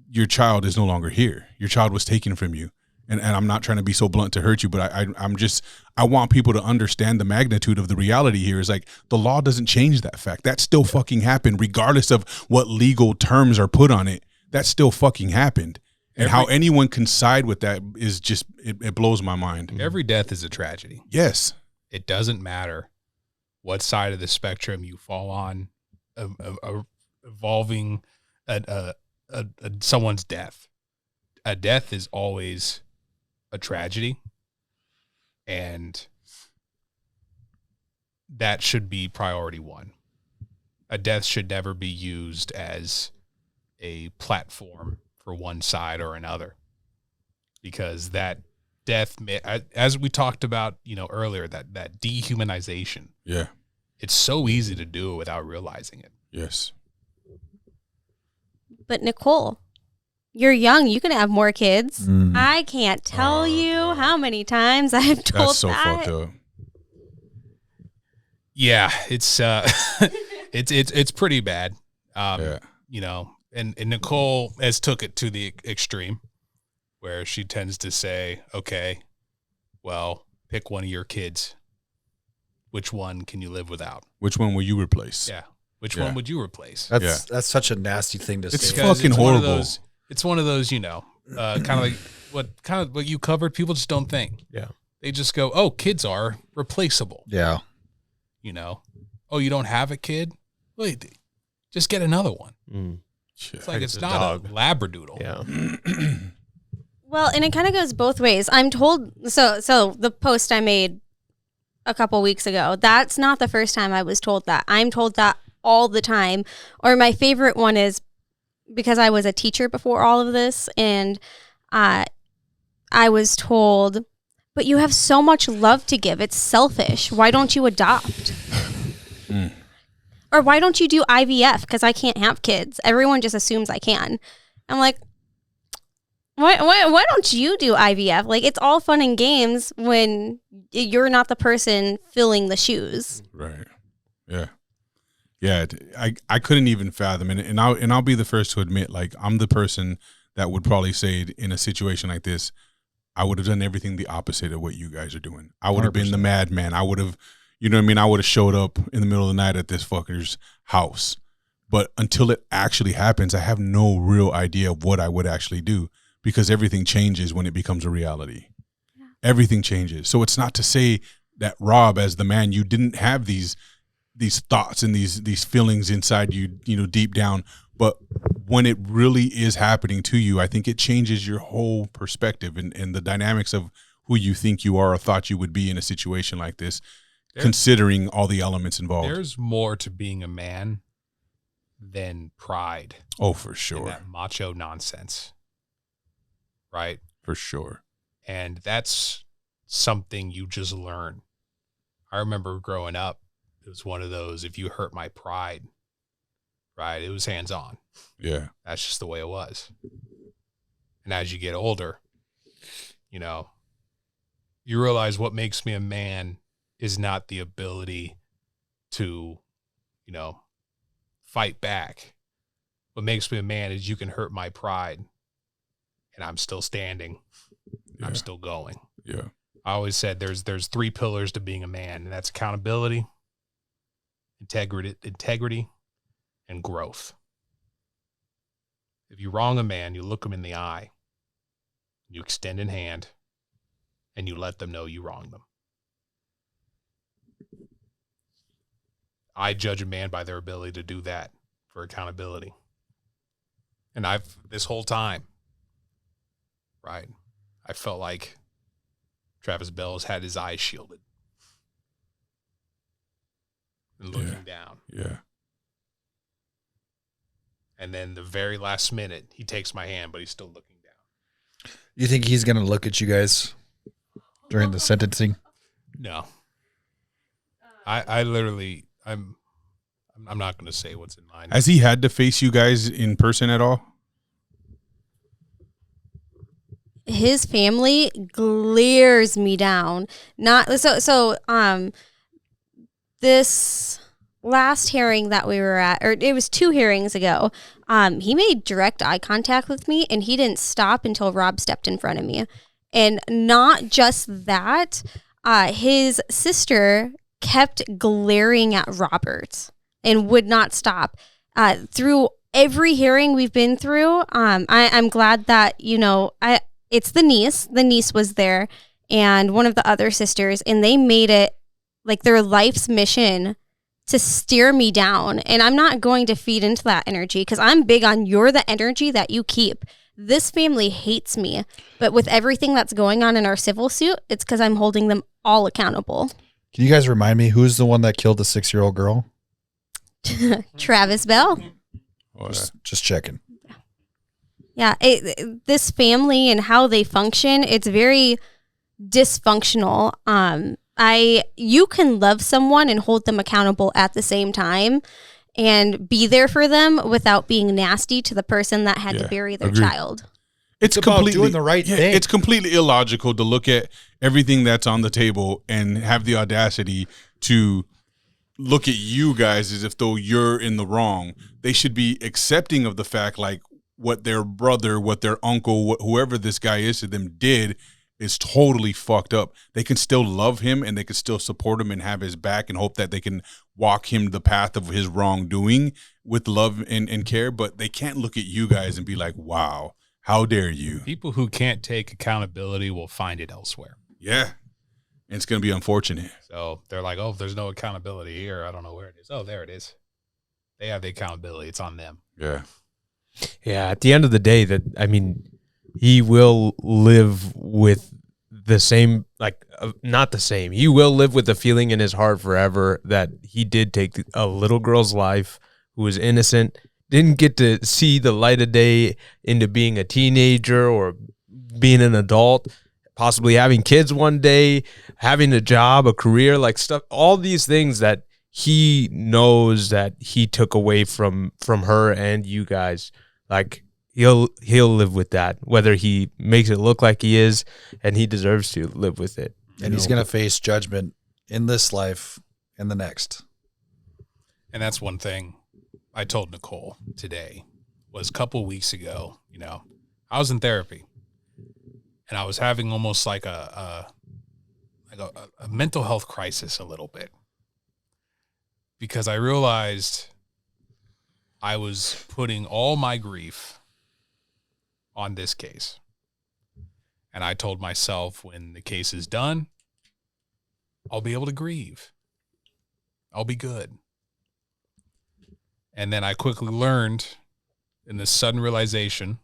your child is no longer here. Your child was taken from you. And I'm not trying to be so blunt to hurt you, but I want people to understand the magnitude of the reality here is like the law doesn't change that fact. That still fucking happened regardless of what legal terms are put on it. That still fucking happened. And how anyone can side with that is just, it blows my mind. Every death is a tragedy. Yes. It doesn't matter what side of the spectrum you fall on, involving someone's death. A death is always a tragedy, and that should be priority one. A death should never be used as a platform for one side or another, because that death, as we talked about, you know, earlier, that dehumanization. Yeah. It's so easy to do it without realizing it. Yes. But Nicole, you're young. You can have more kids. I can't tell you how many times I've told That's so that. fucked up. Yeah, it's it's pretty bad. Yeah. You know, and Nicole has took it to the extreme, where she tends to say, "Okay, well, pick one of your kids. Which one can you live without? Which one will you replace?" Yeah, which one would you replace? That's such a nasty thing to It's say. Because fucking horrible. It's one of those, you know, kind of like what you covered. People just don't think. Yeah. They just go, oh, kids are replaceable. Yeah. You know, oh, you don't have a kid? Wait, just get another one. It's like it's not a labradoodle. Yeah. Well, and it kind of goes both ways. I'm told, so the post I made a couple weeks ago, that's not the first time I was told that. I'm told that all the time. Or my favorite one is because I was a teacher before all of this, and I was told, but you have so much love to give. It's selfish. Why don't you adopt? Or why don't you do IVF? Because I can't have kids. Everyone just assumes I can. I'm like, why don't you do IVF? Like, it's all fun and games when you're not the person filling the shoes. Right. Yeah. Yeah. I couldn't even fathom it. And I'll be the first to admit, like, I'm the person that would probably say in a situation like this, I would have done everything the opposite of what you guys are doing. I would have been the madman. I would have, you know what I mean? I would have showed up in the middle of the night at this fucker's house. But until it actually happens, I have no real idea of what I would actually do, because everything changes when it becomes a reality. Yeah. Everything changes. So it's not to say that, Rob, as the man, you didn't have these thoughts and these feelings inside you, you know, deep down. But when it really is happening to you, I think it changes your whole perspective and the dynamics of who you think you are or thought you would be in a situation like this, considering all the elements involved. There's more to being a man than pride. Oh, for sure. And that macho nonsense. Right? For sure. And that's something you just learn. I remember growing up, it was one of those, if you hurt my pride, right, it was hands on. Yeah. That's just the way it was. And as you get older, you know, you realize what makes me a man is not the ability to, you know, fight back. What makes me a man is you can hurt my pride and I'm still standing. Yeah. I'm still going. Yeah. I always said there's 3 pillars to being a man, and that's accountability, integrity, and growth. If you wrong a man, you look him in the eye, you extend a hand, and you let them know you wronged them. I judge a man by their ability to do that for accountability. And I've, this whole time, right, I felt like Travis Bell has had his eyes shielded and looking down. Yeah. And then the very last minute, he takes my hand, but he's still looking down. You think he's going to look at you guys during the sentencing? No. I literally, I'm not going to say what's in mind. Has he had to face you guys in person at all? His family glares me down. This last hearing that we were at, or it was 2 hearings ago, he made direct eye contact with me, and he didn't stop until Rob stepped in front of me. And not just that, his sister kept glaring at Robert and would not stop. Through every hearing we've been through, I'm glad that, you know, it's the niece. The niece was there, and one of the other sisters, and they made it like their life's mission to steer me down. And I'm not going to feed into that energy, because I'm big on you're the energy that you keep. This family hates me, but with everything that's going on in our civil suit, it's because I'm holding them all accountable. Can you guys remind me, who's the one that killed the 6-year-old girl? Travis Bell. Just checking. Yeah, this family and how they function, it's very dysfunctional. You can love someone and hold them accountable at the same time and be there for them without being nasty to the person that had to bury their child. It's about doing the right thing. It's completely illogical to look at everything that's on the table and have the audacity to look at you guys as if though you're in the wrong. They should be accepting of the fact, like, what their brother, what their uncle, whoever this guy is to them did is totally fucked up. They can still love him and they can still support him and have his back and hope that they can walk him the path of his wrongdoing with love and care, but they can't look at you guys and be like, wow, how dare you? People who can't take accountability will find it elsewhere. Yeah. And it's going to be unfortunate. So they're like, oh, there's no accountability here. I don't know where it is. Oh, there it is. They have the accountability. It's on them. Yeah. Yeah, at the end of the day, he will live with the same, not the same. He will live with the feeling in his heart forever that he did take a little girl's life who was innocent, didn't get to see the light of day into being a teenager or being an adult, possibly having kids one day, having a job, a career, like stuff, all these things that he knows that he took away from her and you guys. Like he'll live with that, whether he makes it look like he is, and he deserves to live with it. And he's going to face judgment in this life and the next. And that's one thing I told Nicole today was a couple weeks ago, I was in therapy and I was having almost like a mental health crisis a little bit, because I realized I was putting all my grief on this case. And I told myself, when the case is done, I'll be able to grieve. I'll be good. And then I quickly learned in this sudden realization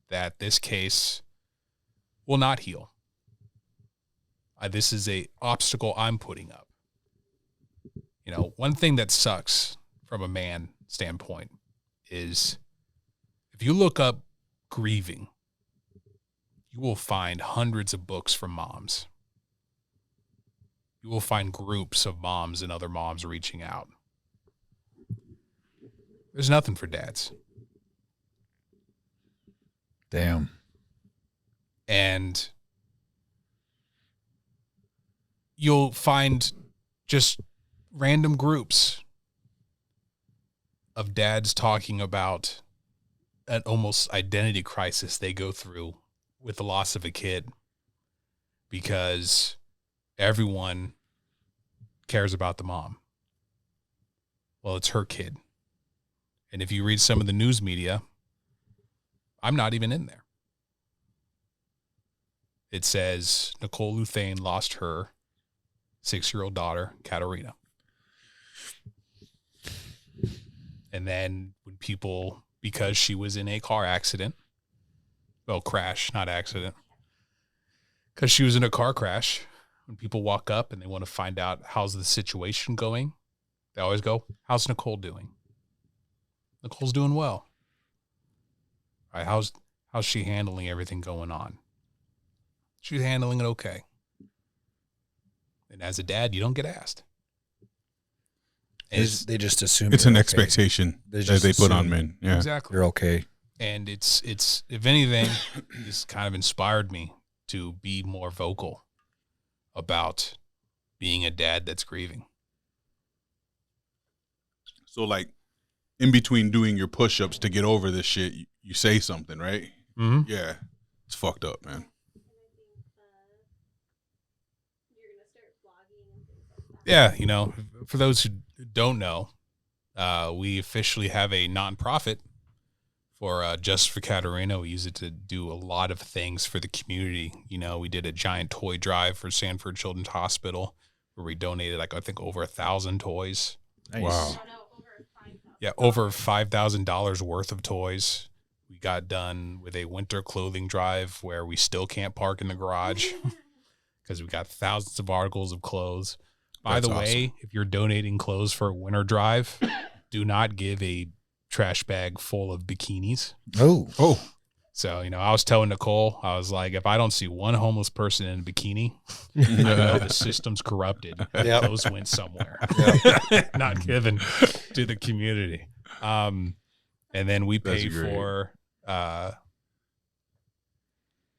that this case will not heal. This is a obstacle I'm putting up. One thing that sucks from a man standpoint is if you look up grieving, you will find hundreds of books from moms. You will find groups of moms and other moms reaching out. There's nothing for dads. Damn. And you'll find just random groups of dads talking about an almost identity crisis they go through with the loss of a kid, because everyone cares about the mom. Well, it's her kid. And if you read some of the news media, I'm not even in there. It says Nicole Louthain lost her 6-year-old daughter, Katarina. And then when people, because she was in a car accident, well, crash, not accident, because she was in a car crash, when people walk up and they want to find out how's the situation going, they always go, how's Nicole doing? Nicole's doing well. All right, how's she handling everything going on? She's handling it okay. And as a dad, you don't get asked. They just assume it's an okay. expectation that they put on men. Yeah, exactly. You're okay. And it's if anything, this kind of inspired me to be more vocal about being a dad that's grieving. So like in between doing your push-ups to get over this shit, you say something, right? Mm-hmm. Yeah. It's fucked up, man. Yeah, for those who don't know, we officially have a nonprofit for Just for Katarina. We use it to do a lot of things for the community. We did a giant toy drive for Sanford Children's Hospital where we donated, I think, over 1,000 toys. Nice. Wow. Yeah, over $5,000 worth of toys. We got done with a winter clothing drive where we still can't park in the garage because we got thousands of articles of clothes. By the way, if you're donating clothes for a winter drive, do not give a trash bag full of bikinis. Oh. So, I was telling Nicole, I was like, if I don't see one homeless person in a bikini, I know the system's corrupted. Yep. Those went somewhere, not given to the community. And then we pay for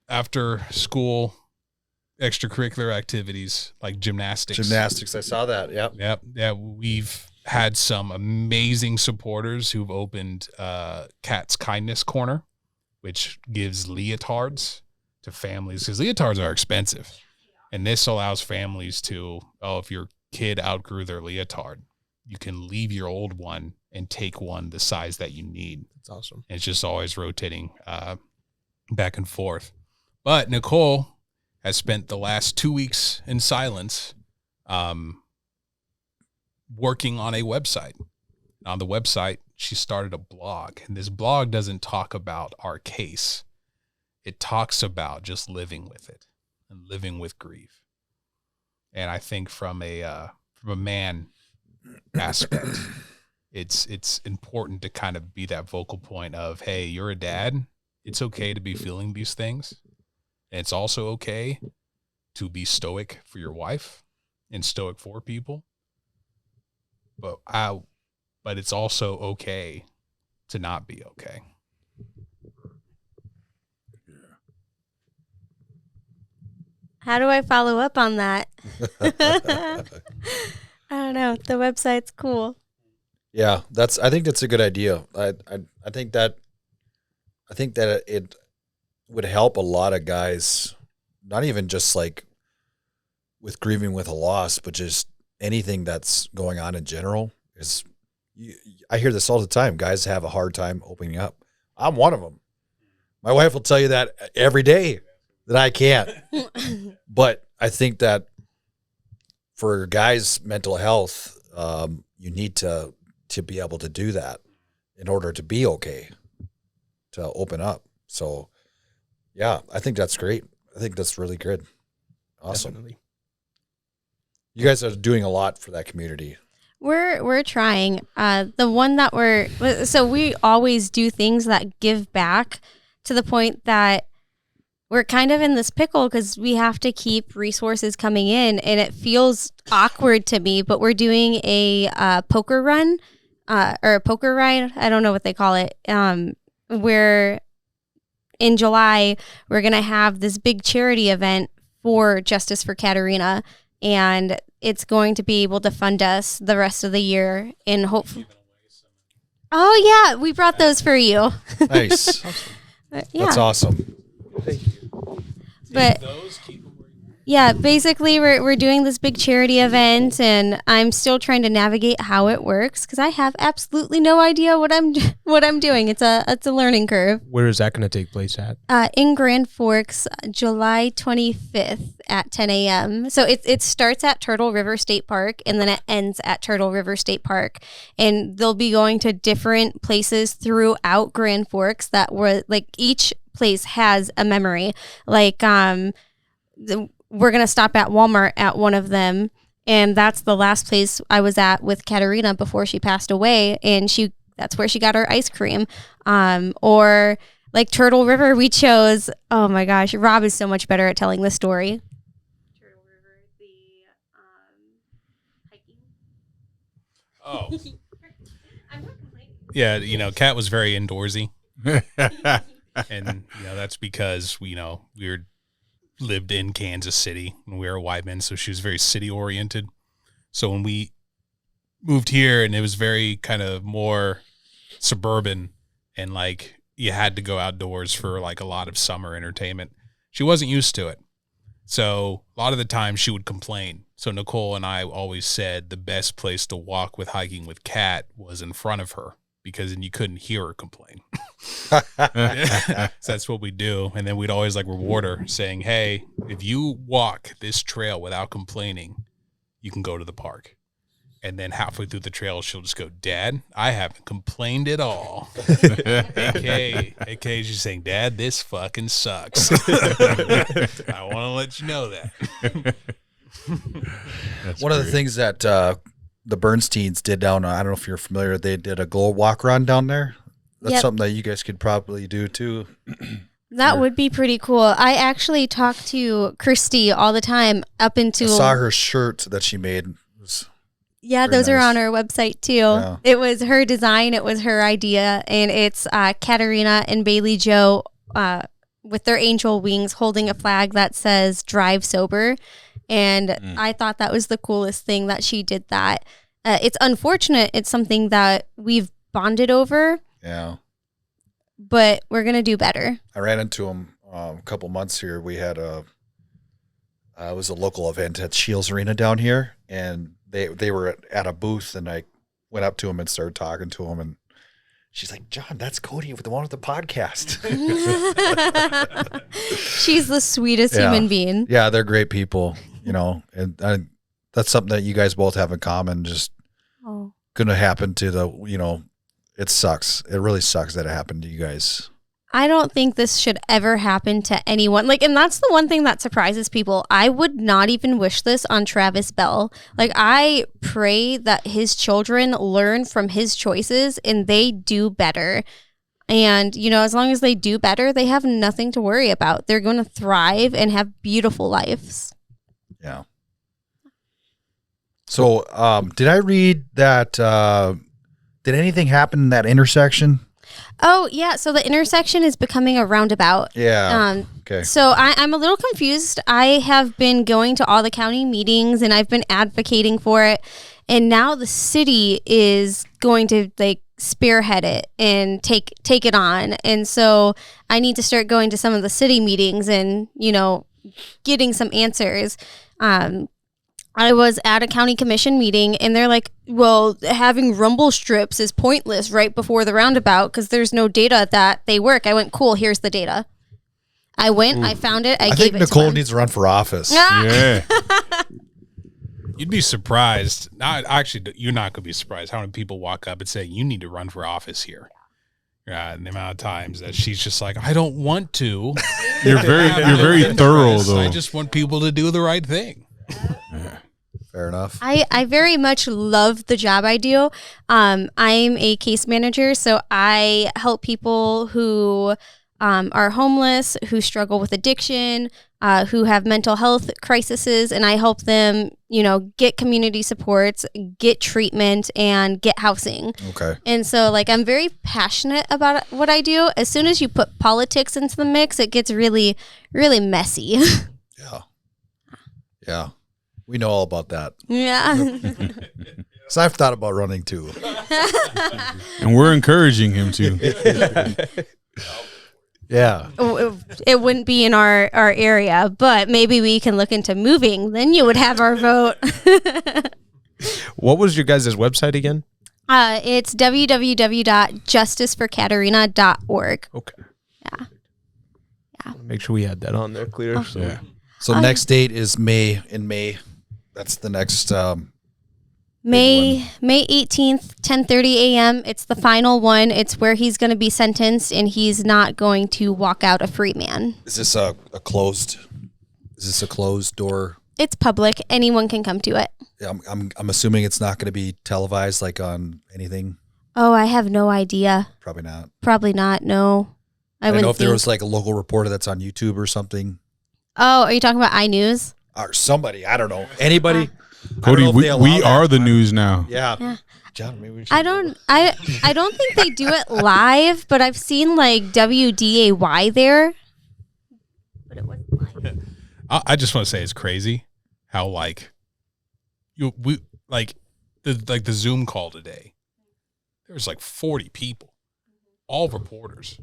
after school extracurricular activities like gymnastics. I saw that. Yep. Yeah. We've had some amazing supporters who've opened Cat's Kindness Corner, which gives leotards to families, because leotards are expensive. And this allows families to, if your kid outgrew their leotard, you can leave your old one and take one the size that you need. That's awesome. And it's just always rotating back and forth. But Nicole has spent the last 2 weeks in silence working on a website. On the website, she started a blog, and this blog doesn't talk about our case. It talks about just living with it and living with grief. And I think from a man aspect, it's important to kind of be that vocal point of, hey, you're a dad. It's okay to be feeling these things. And it's also okay to be stoic for your wife and stoic for people. But it's also okay to not be okay. How do I follow up on that? I don't know. The website's cool. Yeah, I think that's a good idea. I think that it would help a lot of guys, not even just like with grieving with a loss, but just anything that's going on in general. I hear this all the time. Guys have a hard time opening up. I'm one of them. My wife will tell you that every day that I can't. But I think that for guys' mental health, you need to be able to do that in order to be okay, to open up. So, yeah, I think that's great. I think that's really good. Awesome. Definitely. You guys are doing a lot for that community. We're trying. The one that we always do things that give back, to the point that we're kind of in this pickle because we have to keep resources coming in, and it feels awkward to me. But we're doing a poker run, or a poker ride. I don't know what they call it. Where in July we're gonna have this big charity event for Justice for Katarina, and it's going to be able to fund us the rest of the year, and hopefully. Oh yeah, we brought those for you. Nice. Yeah. That's awesome. But yeah, basically we're doing this big charity event, and I'm still trying to navigate how it works because I have absolutely no idea what I'm doing. It's a learning curve. Where is that going to take place at? In Grand Forks, July 25th at 10 a.m. So it starts at Turtle River State Park, and then it ends at Turtle River State Park. And they'll be going to different places throughout Grand Forks that were like each place has a memory. Like we're going to stop at Walmart at one of them, and that's the last place I was at with Katarina before she passed away, and that's where she got her ice cream. Or like Turtle River, we chose, oh my gosh, Rob is so much better at telling this story. Turtle River, the hiking. Oh. I'm not complaining. Yeah, Kat was very indoorsy. And, that's because, we lived in Kansas City when we were white men. So she was very city oriented. So when we moved here, and it was very kind of more suburban, and like you had to go outdoors for like a lot of summer entertainment, she wasn't used to it. So a lot of the time she would complain. So Nicole and I always said the best place to walk with hiking with Kat was in front of her, because then you couldn't hear her complain. So that's what we do. And then we'd always like reward her, saying, hey, if you walk this trail without complaining, you can go to the park. And then halfway through the trail, she'll just go, Dad, I haven't complained at all. AKA she's saying, Dad, this fucking sucks. I want to let you know that. One of the things that the Bernsteins did down, I don't know if you're familiar, they did a glow walk run down there. That's something that you guys could probably do too. That would be pretty cool. I actually talk to Christy all the time up until... I saw her shirt that she made. Yeah, those are on our website too. Yeah. It was her design. It was her idea. And it's Katarina and Bailey Joe with their angel wings holding a flag that says drive sober. And I thought that was the coolest thing that she did that. It's unfortunate. It's something that we've bonded over. Yeah. But we're going to do better. I ran into him a couple months here. We had it was a local event at Shields Arena down here, and they were at a booth, and I went up to him and started talking to him, and She's like, John, that's Cody with the one with the podcast. She's the sweetest human being. Yeah, they're great people, and that's something that you guys both have in common. Just going to happen to it sucks. It really sucks that it happened to you guys. I don't think this should ever happen to anyone. And that's the one thing that surprises people. I would not even wish this on Travis Bell. I pray that his children learn from his choices and they do better. And, as long as they do better, they have nothing to worry about. They're going to thrive and have beautiful lives. Yeah. So, did I read that, did anything happen in that intersection? Oh, yeah. So the intersection is becoming a roundabout. Yeah. Okay. So I'm a little confused. I have been going to all the county meetings and I've been advocating for it. And now the city is going to spearhead it and take it on. And so I need to start going to some of the city meetings and, getting some answers. I was at a county commission meeting and they're like, well, having rumble strips is pointless right before the roundabout because there's no data that they work. I went, cool, here's the data. I went, I found it, I gave think it Nicole to them. needs to run for office. Yeah. You'd be surprised. Actually, you're not going to be surprised how many people walk up and say, you need to run for office here. And the amount of times that she's just like, I don't want to. You're very thorough though. I just want people to do the right thing. Yeah. Fair enough. I very much love the job I do. I'm a case manager, so I help people who are homeless, who struggle with addiction, who have mental health crises, and I help them, get community supports, get treatment, and get housing. Okay. And so, I'm very passionate about what I do. As soon as you put politics into the mix, it gets really, really messy. Yeah. Yeah. We know all about that. Yeah. So I've thought about running too. And we're encouraging him to. Yeah. It wouldn't be in our area, but maybe we can look into moving. Then you would have our vote. What was your guys' website again? It's www.justiceforkatarina.org. Okay. Yeah. Make sure we had that on there clear. Oh. So. Yeah. So next date is May. That's the next May 18th, 10:30 a.m. It's the final one. It's where he's going to be sentenced, and he's not going to walk out a free man. Is this a closed door? It's public. Anyone can come to it. Yeah, I'm assuming it's not going to be televised on anything. Oh, I have no idea. Probably not. Probably not. No. I don't know if there was a local reporter that's on YouTube or something. Oh, are you talking about iNews? Or somebody, I don't know. Anybody? Cody, we are the news now. Yeah. John, maybe we should I don't think they do it live, but I've seen WDAY there. But it wasn't live. I just want to say it's crazy how the Zoom call today. There was 40 people, all reporters,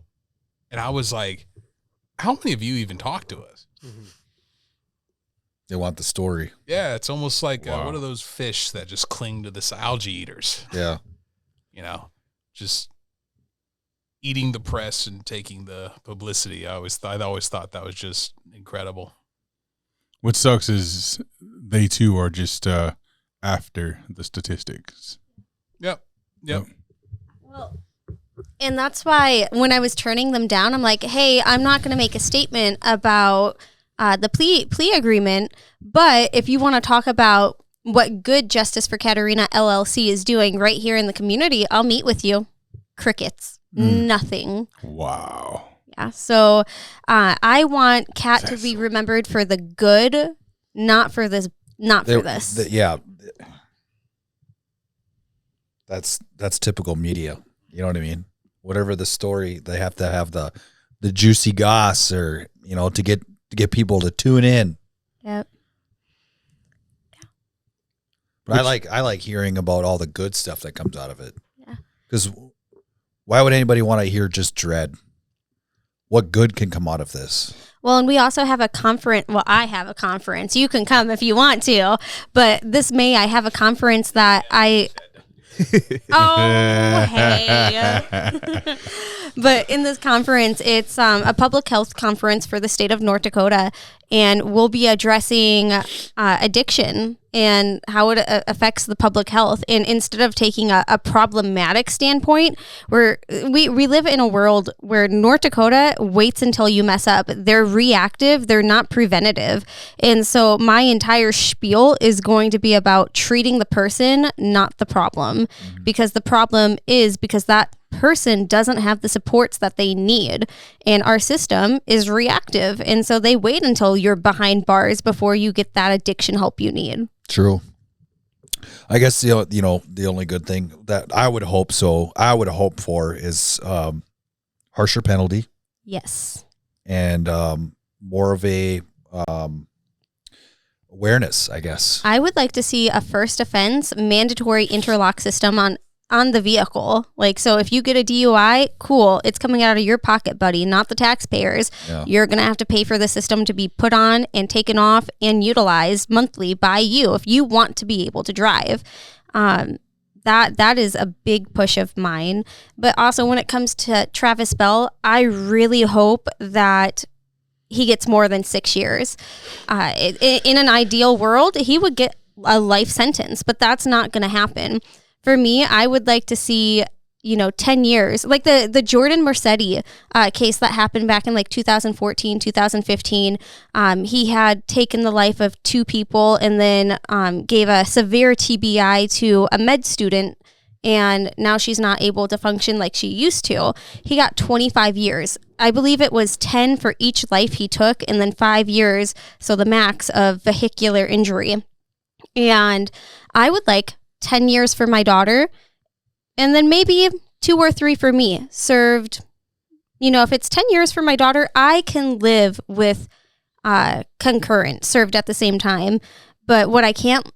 and I was like, how many of you even talk to us? They want the story. Yeah, it's almost like Wow. what are those fish that just cling to this algae eaters? Yeah. Just eating the press and taking the publicity. I always thought that was just incredible. What sucks is they too are just after the statistics. Yep. Well, and that's why when I was turning them down, I'm like, hey, I'm not going to make a statement about the plea agreement, but if you want to talk about what good Justice for Katarina LLC is doing right here in the community, I'll meet with you. Crickets. Nothing. Wow. Yeah. So I want Kat to be remembered for the good, not for this. Yeah. That's typical media. You know what I mean? Whatever the story, they have to have the juicy goss or, to get people to tune in. Yep. But I like hearing about all the good stuff that comes out of it. Yeah. Because why would anybody want to hear just dread? What good can come out of this? Well, and we also have a conference. Well, I have a conference. You can come if you want to. But this May, I have a conference that Oh, hey. But in this conference, it's a public health conference for the state of North Dakota, and we'll be addressing addiction and how it affects the public health. And instead of taking a problematic standpoint, we live in a world where North Dakota waits until you mess up. They're reactive. They're not preventative. And so my entire spiel is going to be about treating the person, not the problem, because the problem is because that person doesn't have the supports that they need, and our system is reactive, and so they wait until you're behind bars before you get that addiction help you need. True. I guess the only good thing that I would hope for is harsher penalty. Yes. And more of a awareness, I guess. I would like to see a first offense mandatory interlock system on the vehicle. Like, so if you get a DUI, cool, it's coming out of your pocket, buddy, not the taxpayers. Yeah. You're going to have to pay for the system to be put on and taken off and utilized monthly by you if you want to be able to drive. That is a big push of mine. But also when it comes to Travis Bell, I really hope that he gets more than 6 years. In an ideal world, he would get a life sentence, but that's not going to happen. For me, I would like to see, 10 years, like the Jordan Mercedes case that happened back in like 2014, 2015. He had taken the life of 2 people and then gave a severe TBI to a med student, and now she's not able to function like she used to. He got 25 years. I believe it was 10 for each life he took, and then 5 years, so the max of vehicular injury. And I would like 10 years for my daughter, and then maybe 2 or 3 for me served. If it's 10 years for my daughter, I can live with concurrent served at the same time. But what I can't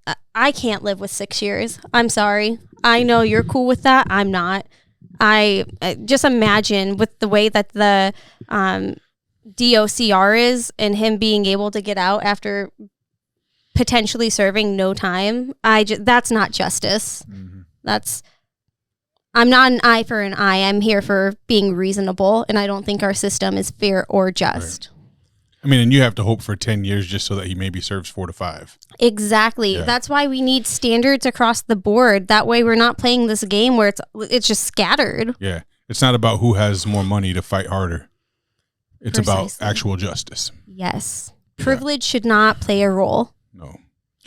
live with 6 years. I'm sorry. I know you're cool with that. I'm not. I just imagine with the way that the DOCR is and him being able to get out after potentially serving no time. That's not justice. I'm not an eye for an eye. I'm here for being reasonable, and I don't think our system is fair or just. Right. I mean, and you have to hope for 10 years just so that he maybe serves 4 to 5. Exactly. Yeah. That's why we need standards across the board. That way we're not playing this game where it's just scattered. Yeah. It's not about who has more money to fight harder. It's about actual justice. Yes. Privilege should not play a role. No,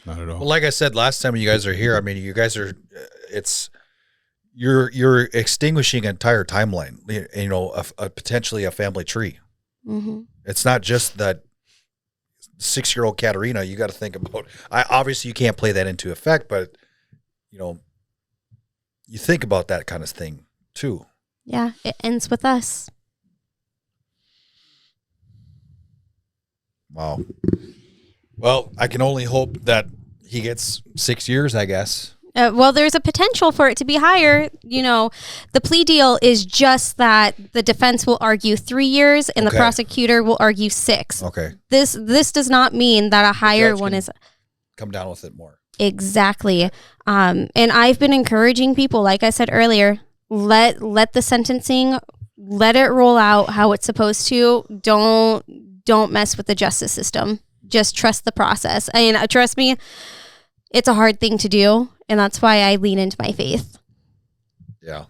not at all. Well, like I said last time you guys are here, I mean, you guys are, you're extinguishing an entire timeline, a potentially a family tree. Mm-hmm. It's not just that 6-year-old Katarina. You got to think about, obviously you can't play that into effect, but you think about that kind of thing too. Yeah. It ends with us. Wow. Well, I can only hope that he gets 6 years, I guess. Well, there's a potential for it to be higher. The plea deal is just that the defense will argue 3 years and the prosecutor will argue 6. Okay. This does not mean that a higher one is come down with it more. Exactly. And I've been encouraging people, like I said earlier, let the sentencing, let it roll out how it's supposed to. Don't mess with the justice system. Just trust the process. And trust me, it's a hard thing to do, and that's why I lean into my faith. Yeah.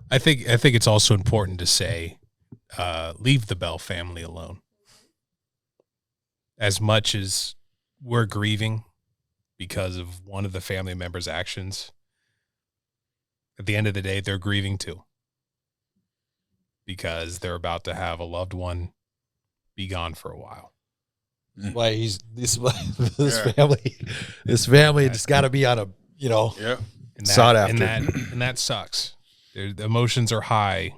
I think it's also important to say, leave the Bell family alone. As much as we're grieving because of one of the family members' actions, at the end of the day, they're grieving too. Because they're about to have a loved one be gone for a while. Why this family just got to be on a sought after, and that sucks. The emotions are high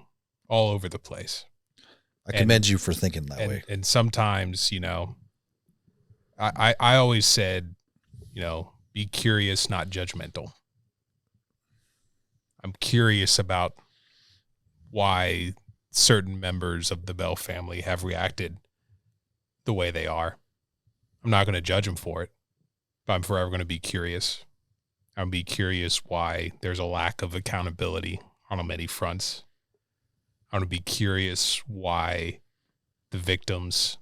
all over the place. I commend you for thinking that way. And sometimes, I always said, be curious, not judgmental. I'm curious about why certain members of the Bell family have reacted the way they are. I'm not going to judge them for it, but I'm forever going to be curious. I'm going to be curious why there's a lack of accountability on many fronts. I'm going to be curious why the victims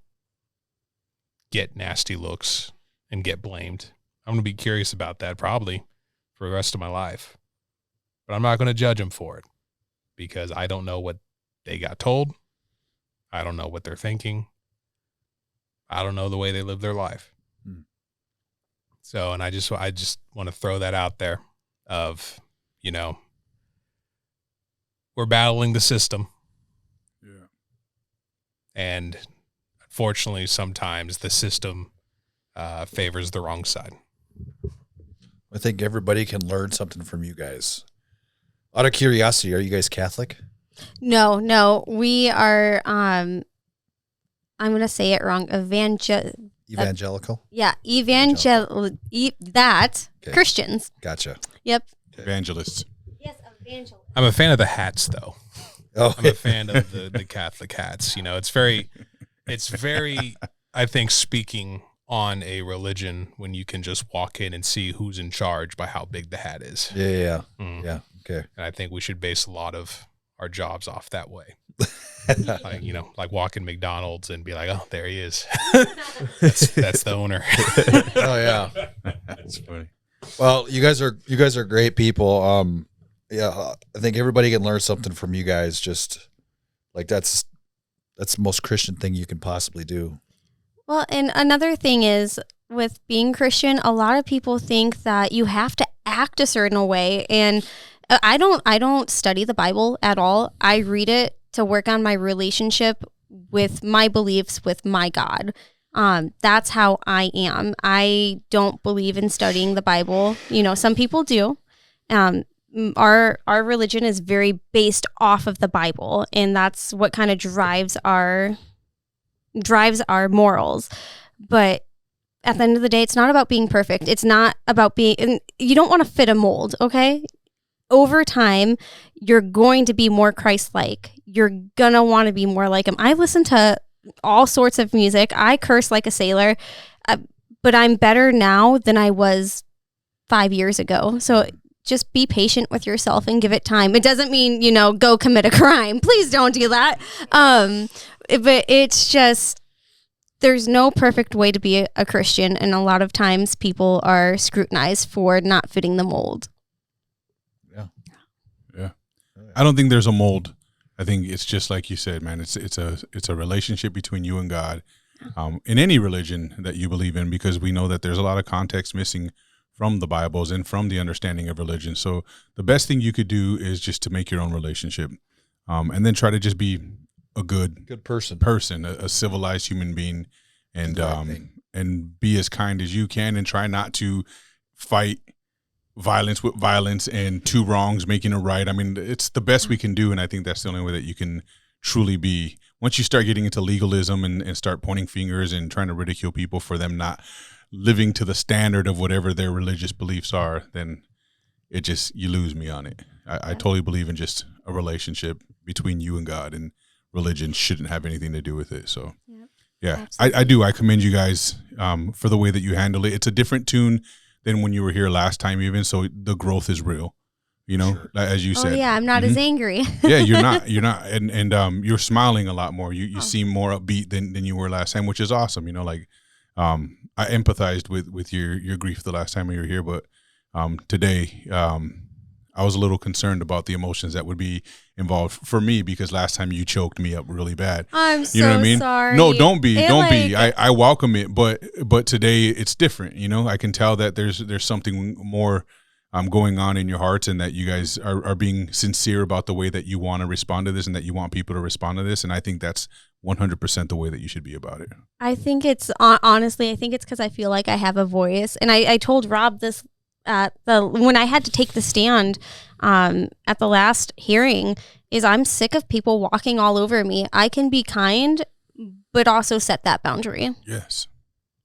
get nasty looks and get blamed. I'm going to be curious about that probably for the rest of my life. But I'm not going to judge them for it because I don't know what they got told. I don't know what they're thinking. I don't know the way they live their life. So, and I just want to throw that out there of, you know, we're battling the system. Yeah. And unfortunately, sometimes the system favors the wrong side. I think everybody can learn something from you guys. Out of curiosity, are you guys Catholic? No, we are. I'm gonna say it wrong. Evangelical? Yeah, Okay. Christians. Gotcha. Yep. Evangelists. Yes, evangelists. I'm a fan of the hats, though. Oh, I'm a fan of the Catholic hats. You know, it's very, I think, speaking on a religion when you can just walk in and see who's in charge by how big the hat is. yeah. Mm. Yeah. Okay. And I think we should base a lot of our jobs off that way. Like, you know, like walk in McDonald's and be like, oh, there he is. that's the owner. Oh yeah. That's funny. Well, you guys are great people. Yeah, I think everybody can learn something from you guys. Just like that's the most Christian thing you can possibly do. Well, and another thing is with being Christian, a lot of people think that you have to act a certain way, and I don't study the Bible at all. I read it to work on my relationship with my beliefs with my God. That's how I am. I don't believe in studying the Bible. You know, some people do. Our religion is very based off of the Bible, and that's what kind of drives our morals. But at the end of the day, it's not about being perfect. It's not about you don't want to fit a mold, okay? Over time, you're going to be more Christ-like. You're going to want to be more like him. I listen to all sorts of music. I curse like a sailor, but I'm better now than I was 5 years ago. So just be patient with yourself and give it time. It doesn't mean, you know, go commit a crime. Please don't do that. But it's just, there's no perfect way to be a Christian. And a lot of times people are scrutinized for not fitting the mold. Yeah. I don't think there's a mold. I think it's just like you said, man, it's a relationship between you and God, in any religion that you believe in, because we know that there's a lot of context missing from the Bibles and from the understanding of religion. So the best thing you could do is just to make your own relationship, and then try to just be a good person, a civilized human being, and be as kind as you can, and try not to fight violence with violence and two wrongs making a right. I mean, it's the best we can do, and I think that's the only way that you can truly be. Once you start getting into legalism and start pointing fingers and trying to ridicule people for them not living to the standard of whatever their religious beliefs are, then it just, you lose me on it. I totally believe in just a relationship between you and God, and religion shouldn't have anything to do with it. So yeah, I do. I commend you guys for the way that you handle it. It's a different tune than when you were here last time even, so the growth is real, you know, as you said. Oh yeah, I'm not as angry. Yeah, you're not. And you're smiling a lot more. You seem more upbeat than you were last time, which is awesome. You know, like, I empathized with your grief the last time you were here, but today I was a little concerned about the emotions that would be involved for me, because last time you choked me up really bad. I'm so you know what I mean? sorry. No, don't be. I welcome it, but today it's different. You know, I can tell that there's something more going on in your hearts, and that you guys are being sincere about the way that you want to respond to this, and that you want people to respond to this. And I think that's 100% the way that you should be about it. I think it's honestly, I think it's because I feel like I have a voice, and I told Rob this when I had to take the stand at the last hearing, is I'm sick of people walking all over me. I can be kind, but also set that boundary. Yes.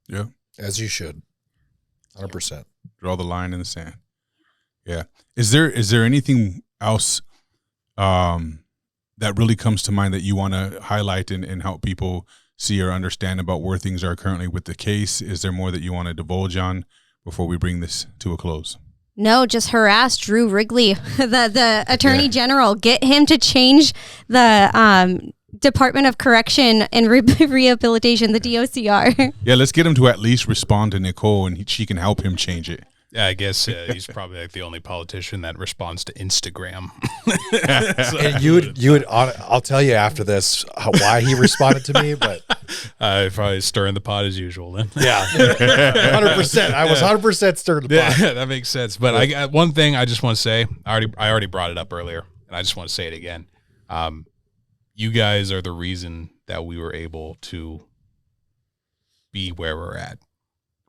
Yeah. As you should. 100%. Draw the line in the sand. Yeah. Is there anything else that really comes to mind that you want to highlight and help people see or understand about where things are currently with the case? Is there more that you want to divulge on before we bring this to a close? No, just harass Drew Wrigley, the Attorney General. Get him to change the Department of Correction and Rehabilitation, the DOCR. Yeah, let's get him to at least respond to Nicole, and she can help him change it. Yeah, I guess he's probably like the only politician that responds to Instagram. So, and you would. I'll tell you after this why he responded to me, but probably stirring the pot as usual. Then, 100%. I was 100% stirring the pot. Yeah, that makes sense. But I got one thing I just want to say. I already brought it up earlier, and I just want to say it again. You guys are the reason that we were able to be where we're at.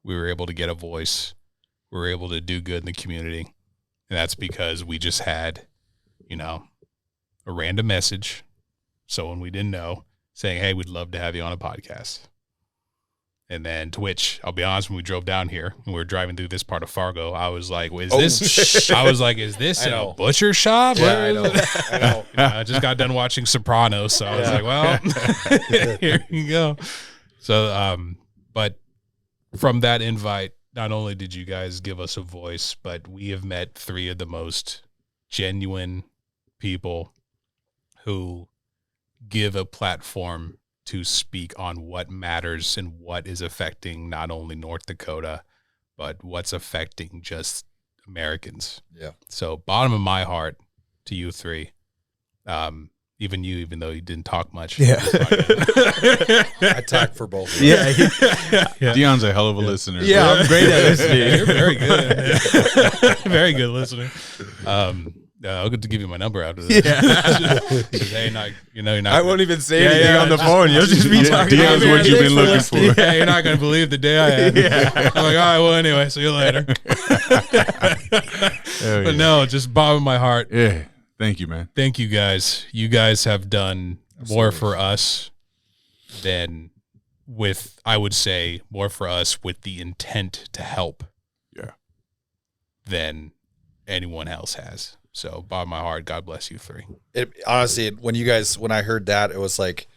We were able to get a voice. We were able to do good in the community. And that's because we just had, a random message, someone we didn't know, saying, hey, we'd love to have you on a podcast. And then to which, I'll be honest, when we drove down here and we were driving through this part of Fargo, I was like, is this in a butcher shop? Yeah, I know. I just got done watching Sopranos, so I was like, well, here you go. So, but from that invite, not only did you guys give us a voice, but we have met 3 of the most genuine people who give a platform to speak on what matters and what is affecting not only North Dakota, but what's affecting just Americans. Yeah. So bottom of my heart to you 3, even though you didn't talk much. Yeah. I talk for both of us. Yeah. Dion's a hell of a listener. Yeah, I'm great at listening. You're very good. Very good listener. I'll get to give you my number after this. Yeah. You're not. I won't even say anything on the phone. You'll just be talking. Dion's what you've been looking for. Yeah, you're not going to believe the day I had. Yeah. I'm like, all right, well, anyway, see you later. But no, just bottom of my heart. Yeah. Thank you, man. Thank you guys. You guys have done more for us than I would say more for us with the intent to help. Yeah. Than anyone else has. So bottom of my heart, God bless you 3. Honestly, when I heard that, it was like,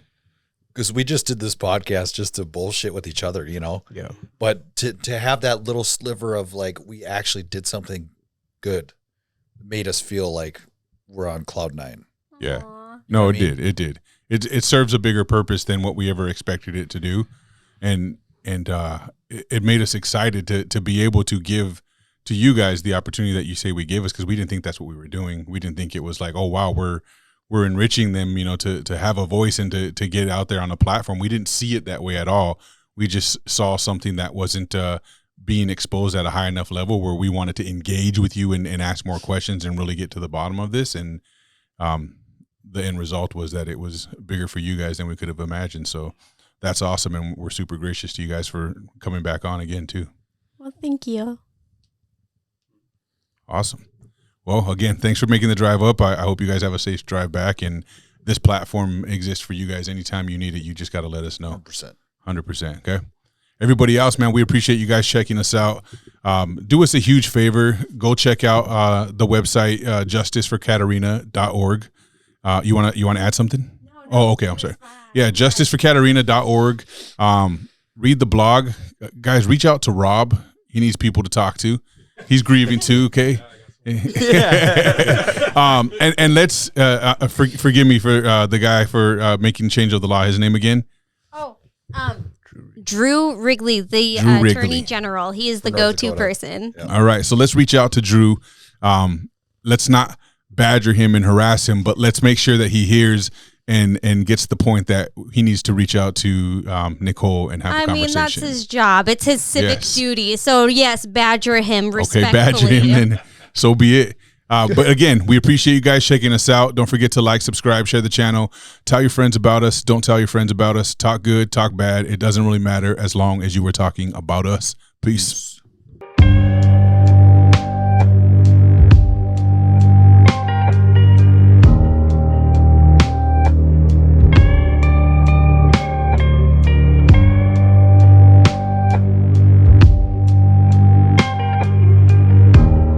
because we just did this podcast just to bullshit with each other, Yeah. But to have that little sliver of like, we actually did something good made us feel like we're on cloud 9. Yeah. Aww. No, it did. It serves a bigger purpose than what we ever expected it to do. And it made us excited to be able to give to you guys the opportunity that you say we gave us, because we didn't think that's what we were doing. We didn't think it was like, oh wow, we're enriching them, to have a voice and to get out there on a platform. We didn't see it that way at all. We just saw something that wasn't being exposed at a high enough level where we wanted to engage with you and ask more questions and really get to the bottom of this. And the end result was that it was bigger for you guys than we could have imagined. So that's awesome. And we're super gracious to you guys for coming back on again too. Well, thank you. Awesome. Well, again, thanks for making the drive up. I hope you guys have a safe drive back, and this platform exists for you guys anytime you need it. You just got to let us know. 100%. Okay. Everybody else, man, we appreciate you guys checking us out. Do us a huge favor. Go check out the website, justiceforkatarina.org. You want to add something? No, oh, okay. I'm sorry. Yeah, justiceforkatarina.org. Read the blog. Guys, reach out to Rob. He needs people to talk to. He's grieving too, okay? And let's forgive me for the guy for making change of the law. His name again? Drew Wrigley, the Attorney General. He is the go-to person. Yeah. All right, so let's reach out to Drew. Let's not badger him and harass him, but let's make sure that he hears and gets the point that he needs to reach out to Nicole and have a conversation. That's his job. It's his civic duty. So, yes, badger him respectfully. Okay, badger him, and so be it. But again, we appreciate you guys checking us out. Don't forget to like, subscribe, share the channel. Tell your friends about us. Don't tell your friends about us. Talk good, talk bad. It doesn't really matter as long as you were talking about us. Peace.